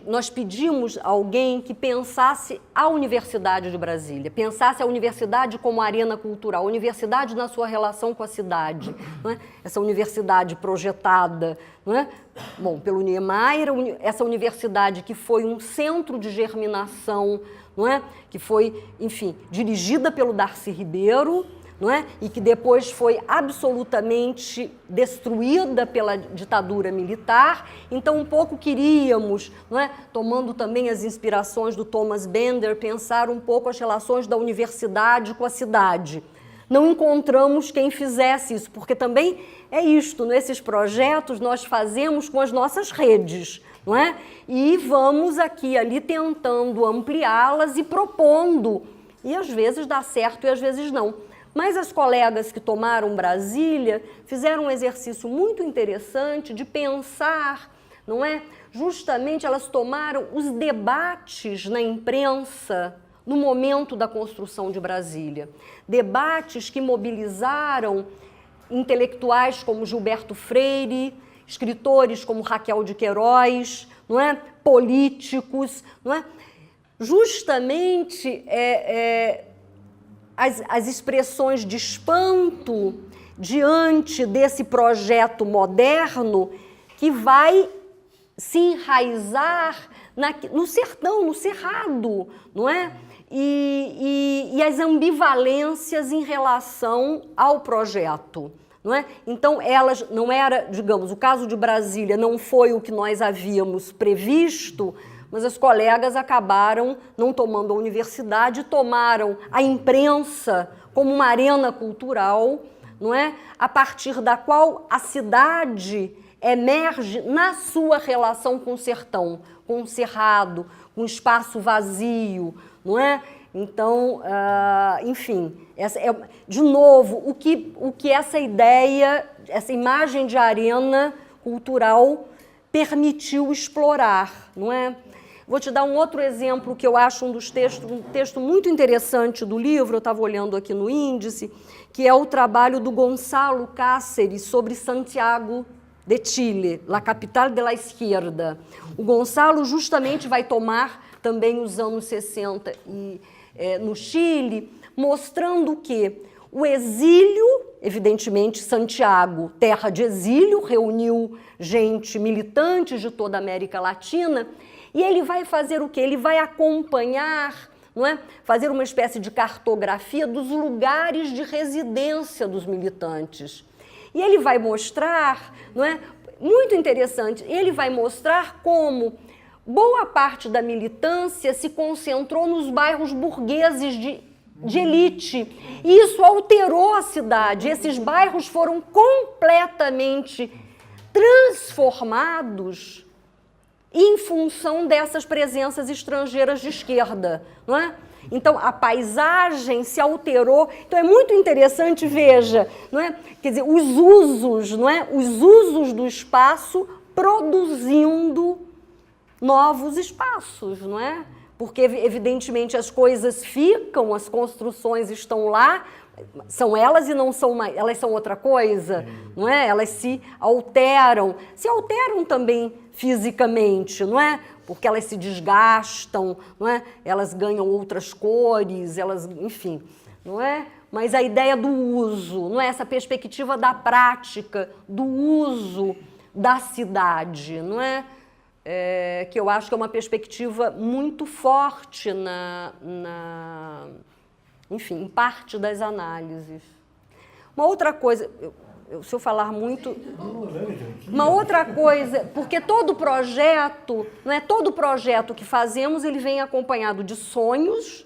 nós pedimos a alguém que pensasse a Universidade de Brasília, pensasse a universidade como arena cultural, a universidade na sua relação com a cidade, não é? Essa universidade projetada, não é? Bom, pelo Niemeyer, essa universidade que foi um centro de germinação, não é? Que foi, enfim, dirigida pelo Darcy Ribeiro, não é? E que depois foi absolutamente destruída pela ditadura militar. Então, um pouco queríamos, não é? Tomando também as inspirações do Thomas Bender, pensar um pouco as relações da universidade com a cidade. Não encontramos quem fizesse isso, porque também é isto, nesses projetos nós fazemos com as nossas redes, não é? E vamos aqui e ali tentando ampliá-las e propondo, e às vezes dá certo e às vezes não. Mas as colegas que tomaram Brasília fizeram um exercício muito interessante de pensar, não é? Justamente elas tomaram os debates na imprensa no momento da construção de Brasília. Debates que mobilizaram intelectuais como Gilberto Freire, escritores como Raquel de Queiroz, não é? Políticos, não é? Justamente as expressões de espanto diante desse projeto moderno que vai se enraizar no sertão, no cerrado, não é? E as ambivalências em relação ao projeto, não é? Então, elas não era, digamos, o caso de Brasília não foi o que nós havíamos previsto, mas as colegas acabaram não tomando a universidade, tomaram a imprensa como uma arena cultural, não é? A partir da qual a cidade emerge na sua relação com o sertão, com o cerrado, com o espaço vazio, não é? Então, enfim, de novo, o que essa ideia, essa imagem de arena cultural permitiu explorar, não é? Vou te dar um outro exemplo que eu acho um texto muito interessante do livro, eu estava olhando aqui no índice, que é o trabalho do Gonçalo Cáceres sobre Santiago de Chile, la capital de la izquierda. O Gonçalo justamente vai tomar também os anos 60 no Chile, mostrando que o exílio, evidentemente Santiago, terra de exílio, reuniu gente, militantes de toda a América Latina, e ele vai fazer o quê? Ele vai acompanhar, não é? Fazer uma espécie de cartografia dos lugares de residência dos militantes. E ele vai mostrar, não é? Muito interessante, ele vai mostrar como boa parte da militância se concentrou nos bairros burgueses de elite. E isso alterou a cidade. Esses bairros foram completamente transformados em função dessas presenças estrangeiras de esquerda, não é? Então, a paisagem se alterou. Então, é muito interessante, veja, não é? Quer dizer, os usos, não é? Os usos do espaço produzindo novos espaços, não é? Porque, evidentemente, as coisas ficam, as construções estão lá, são elas e não são mais, elas são outra coisa, não é? Elas se alteram também fisicamente, não é? Porque elas se desgastam, não é? Elas ganham outras cores, elas, enfim, não é? Mas a ideia do uso, não é? Essa perspectiva da prática, do uso da cidade, não é? Que eu acho que é uma perspectiva muito forte enfim, em parte das análises. Uma outra coisa, se eu falar muito... Uma outra coisa, porque todo projeto, não é? Todo projeto que fazemos, ele vem acompanhado de sonhos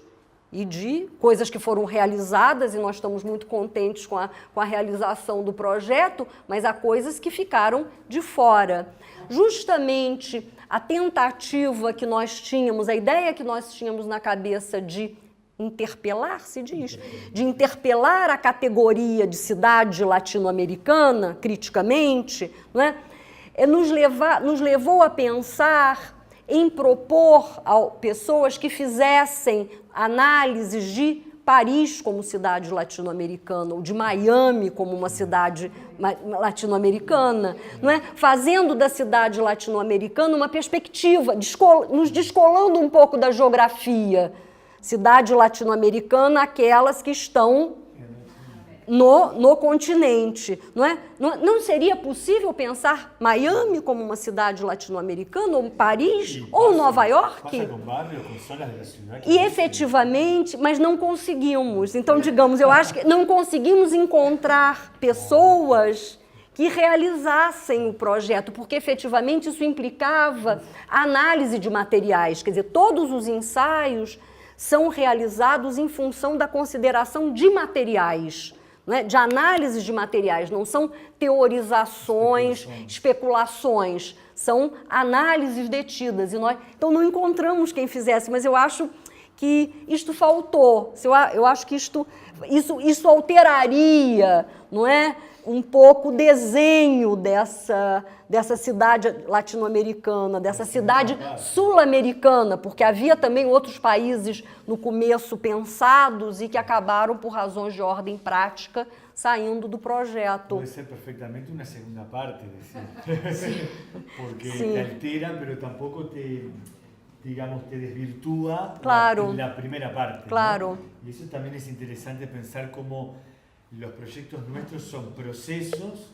e de coisas que foram realizadas, e nós estamos muito contentes com a realização do projeto, mas há coisas que ficaram de fora. Justamente a tentativa que nós tínhamos, a ideia que nós tínhamos na cabeça de interpelar, se diz, de interpelar a categoria de cidade latino-americana, criticamente, não é? Nos levou a pensar em propor a pessoas que fizessem análises de Paris como cidade latino-americana, ou de Miami como uma cidade latino-americana, não é? Fazendo da cidade latino-americana uma perspectiva, nos descolando um pouco da geografia. Cidade latino-americana, aquelas que estão no continente, não é? Não seria possível pensar Miami como uma cidade latino-americana, ou Paris, ou Nova York? E efetivamente, mas não conseguimos. Então, digamos, eu acho que não conseguimos encontrar pessoas que realizassem o projeto, porque efetivamente isso implicava a análise de materiais, quer dizer, todos os ensaios são realizados em função da consideração de materiais, né? De análise de materiais, não são teorizações, especulações, são análises detidas. E nós, então não encontramos quem fizesse, mas eu acho que isto faltou, eu acho que isso alteraria, não é? Um pouco o desenho dessa cidade latino-americana, dessa cidade sul-americana, porque havia também outros países no começo pensados e que acabaram, por razões de ordem prática, saindo do projeto. Pode ser perfeitamente uma segunda parte, decir. Porque te altera, pero tampoco digamos, te desvirtúa la primera parte. Claro. ¿No? Y eso también es interesante pensar cómo los proyectos nuestros son procesos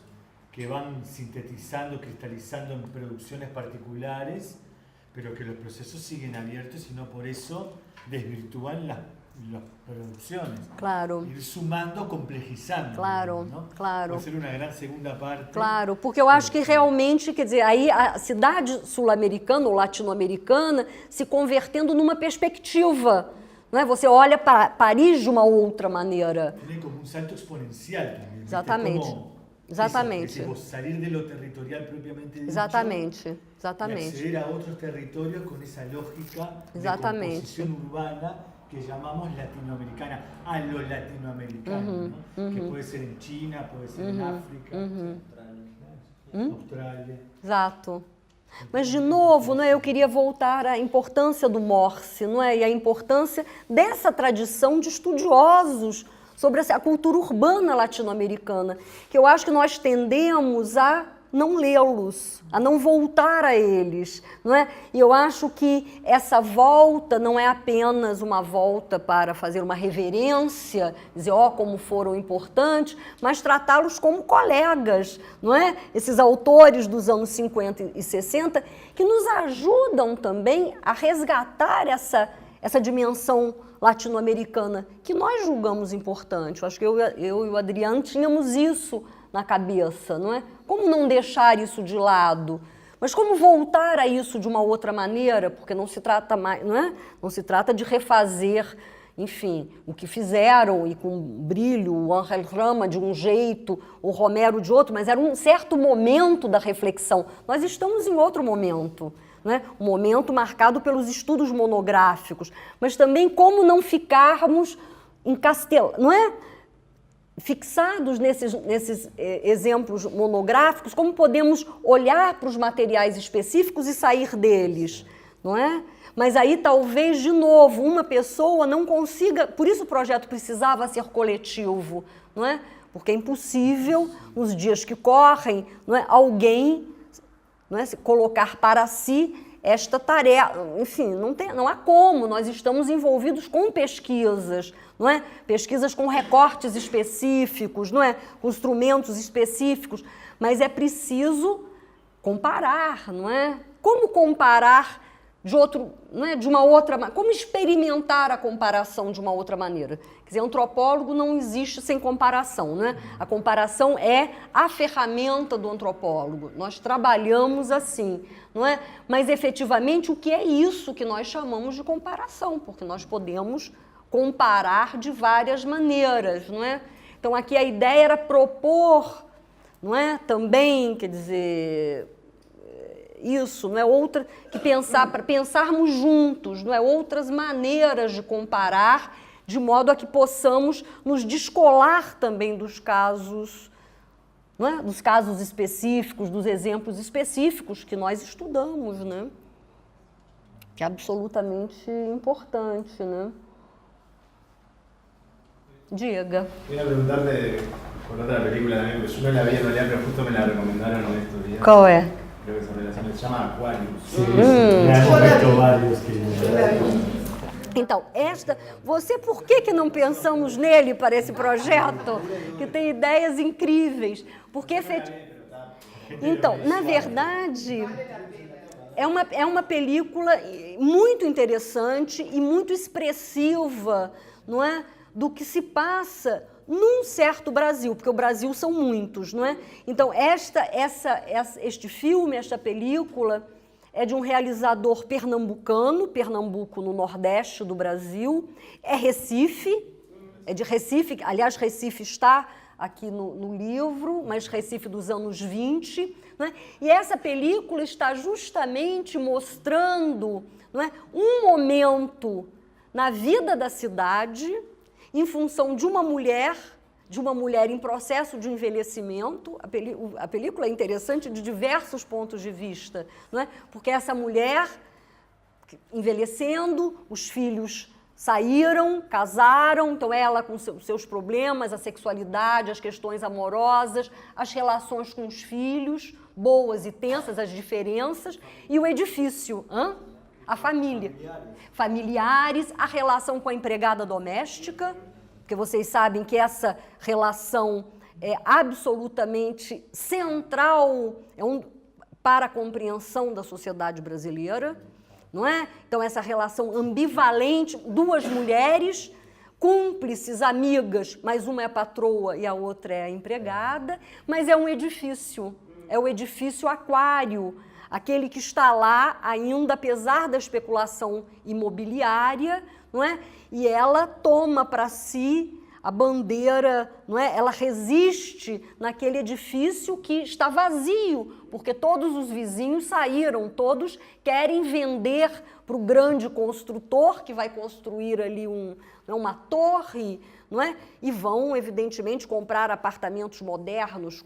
que van sintetizando, cristalizando en producciones particulares, pero que los procesos siguen abiertos y no por eso desvirtúan las producciones. Claro. Ir sumando, complejizando. Claro, ¿no? Claro. Pode ser uma grande segunda parte. Claro, porque eu acho que realmente, quer dizer, aí a cidade sul-americana ou latino-americana se convertendo numa perspectiva. Não é? Você olha para Paris de uma outra maneira. Tem como um salto exponencial também. Exatamente. Como, exatamente. Isso, sair de lo territorial propriamente dicho. Exatamente. E Exatamente. acceder a outros territórios com essa lógica Exatamente. de composição urbana que chamamos latinoamericana, a lo latinoamericano, ¿no? Que pode ser em China, pode ser em África, Austrália. Exato. Mas, de novo, não é, eu queria voltar à importância do Morse, não é, e a importância dessa tradição de estudiosos sobre a cultura urbana latino-americana, que eu acho que nós tendemos a não lê-los, a não voltar a eles, não é? E eu acho que essa volta não é apenas uma volta para fazer uma reverência, dizer, ó, como foram importantes, mas tratá-los como colegas, não é? Esses autores dos anos 50 e 60 que nos ajudam também a resgatar essa dimensão latino-americana que nós julgamos importante. Eu acho que eu e o Adriano tínhamos isso na cabeça, não é? Como não deixar isso de lado? Mas como voltar a isso de uma outra maneira? Porque não se trata mais, não é? Não se trata de refazer, enfim, o que fizeram e com brilho, o Ángel Rama de um jeito, o Romero de outro, mas era um certo momento da reflexão. Nós estamos em outro momento, não é? Um momento marcado pelos estudos monográficos, mas também como não ficarmos não é? Fixados nesses exemplos monográficos, como podemos olhar para os materiais específicos e sair deles, não é? Mas aí talvez, de novo, uma pessoa não consiga, por isso o projeto precisava ser coletivo, não é? Porque é impossível, nos dias que correm, não é? Alguém, não é? Se colocar para si esta tarefa, enfim, não há como, nós estamos envolvidos com pesquisas, não é? Pesquisas com recortes específicos, não é? Com instrumentos específicos, mas é preciso comparar, não é? Como comparar não é? De uma outra, como experimentar a comparação de uma outra maneira? Quer dizer, antropólogo não existe sem comparação, não é? A comparação é a ferramenta do antropólogo. Nós trabalhamos assim, não é? Mas efetivamente o que é isso que nós chamamos de comparação? Porque nós podemos comparar de várias maneiras, não é? Então aqui a ideia era propor, não é? Também, quer dizer, isso, não é? Outra que para pensarmos juntos, não é? Outras maneiras de comparar, de modo a que possamos nos descolar também dos casos, não é? Dos casos específicos, dos exemplos específicos que nós estudamos, né? Que é absolutamente importante, né? Diga. Quería preguntarte por otra película también, porque yo no la vi en realidad, pero justo me la recomendaron en estos días. Qual é? Creo que se relaciona, se llama Aquarius. Sí, ya hemos visto varios que... Então, você por que não pensamos nele para esse projeto? Que tem ideias incríveis. Porque, então, na verdade, é uma película muito interessante e muito expressiva, não é? Do que se passa num certo Brasil, porque o Brasil são muitos, não é? Então, este filme, esta película, é de um realizador pernambucano, Pernambuco no Nordeste do Brasil, é de Recife, aliás, Recife está aqui no livro, mas Recife dos anos 20, né? E essa película está justamente mostrando, não é, um momento na vida da cidade em função de uma mulher em processo de envelhecimento. A película é interessante de diversos pontos de vista, não é? Porque essa mulher envelhecendo, os filhos saíram, casaram, então ela com seus problemas, a sexualidade, as questões amorosas, as relações com os filhos, boas e tensas, as diferenças, e o edifício, a família, familiares, a relação com a empregada doméstica, porque vocês sabem que essa relação é absolutamente central para a compreensão da sociedade brasileira, não é? Então, essa relação ambivalente, duas mulheres, cúmplices, amigas, mas uma é a patroa e a outra é a empregada, mas é um edifício, é o edifício Aquário, aquele que está lá ainda, apesar da especulação imobiliária, não é? E ela toma para si a bandeira, não é? Ela resiste naquele edifício que está vazio, porque todos os vizinhos saíram, todos querem vender para o grande construtor que vai construir ali uma torre, não é? E vão, evidentemente, comprar apartamentos modernos.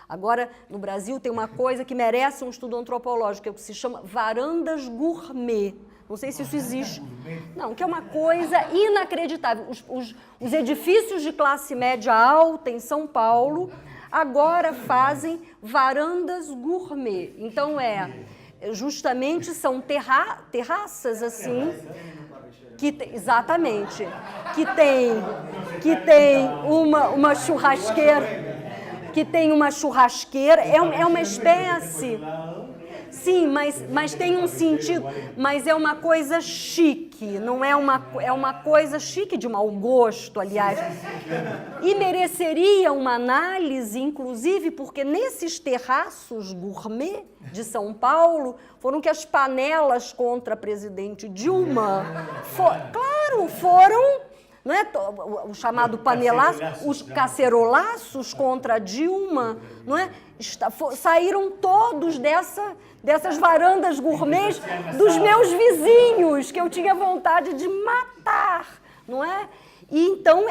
Agora, no Brasil, tem uma coisa que merece um estudo antropológico, que se chama varandas gourmet. Não sei se isso existe. Não, que é uma coisa inacreditável. Os edifícios de classe média alta em São Paulo agora fazem varandas gourmet. Então, justamente são terraças assim, exatamente, que tem uma churrasqueira, é uma espécie... Sim, mas tem um sentido, mas é uma coisa chique, não é uma coisa chique de mau gosto, aliás. E mereceria uma análise, inclusive, porque nesses terraços gourmet de São Paulo foram que as panelas contra a presidente Dilma, foram, não é, o chamado panelaço, os cacerolaços contra a Dilma, não é? Saíram todos dessas varandas gourmets dos meus vizinhos, que eu tinha vontade de matar, não é? E então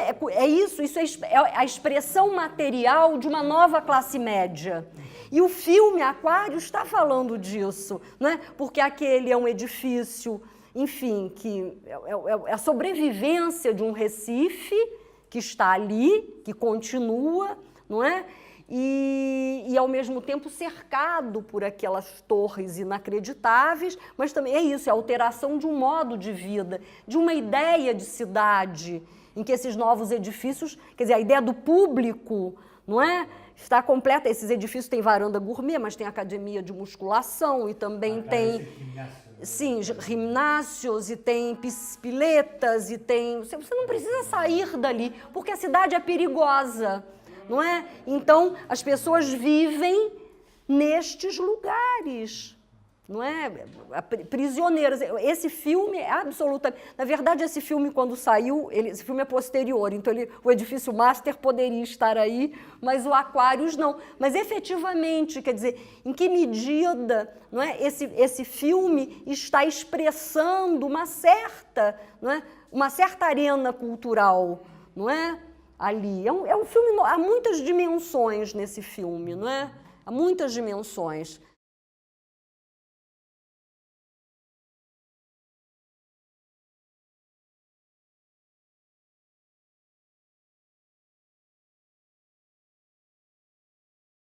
isso é a expressão material de uma nova classe média. E o filme Aquário está falando disso, não é? Porque aquele é um edifício, enfim, que é a sobrevivência de um Recife que está ali, que continua, não é? E ao mesmo tempo cercado por aquelas torres inacreditáveis, mas também é isso, é a alteração de um modo de vida, de uma ideia de cidade, em que esses novos edifícios, quer dizer, a ideia do público, não é? Está completa. Esses edifícios têm varanda gourmet, mas tem academia de musculação e também tem... Sim, ginásios, e tem piletas, e tem... Você não precisa sair dali, porque a cidade é perigosa, não é? Então, as pessoas vivem nestes lugares, não é? Prisioneiras. Esse filme é absolutamente... Na verdade, esse filme, quando saiu, esse filme é posterior, então o edifício Master poderia estar aí, mas o Aquários não. Mas, efetivamente, quer dizer, em que medida, não é, esse filme está expressando uma certa arena cultural, não é? Ali. É um filme... Há muitas dimensões nesse filme, não é? Há muitas dimensões.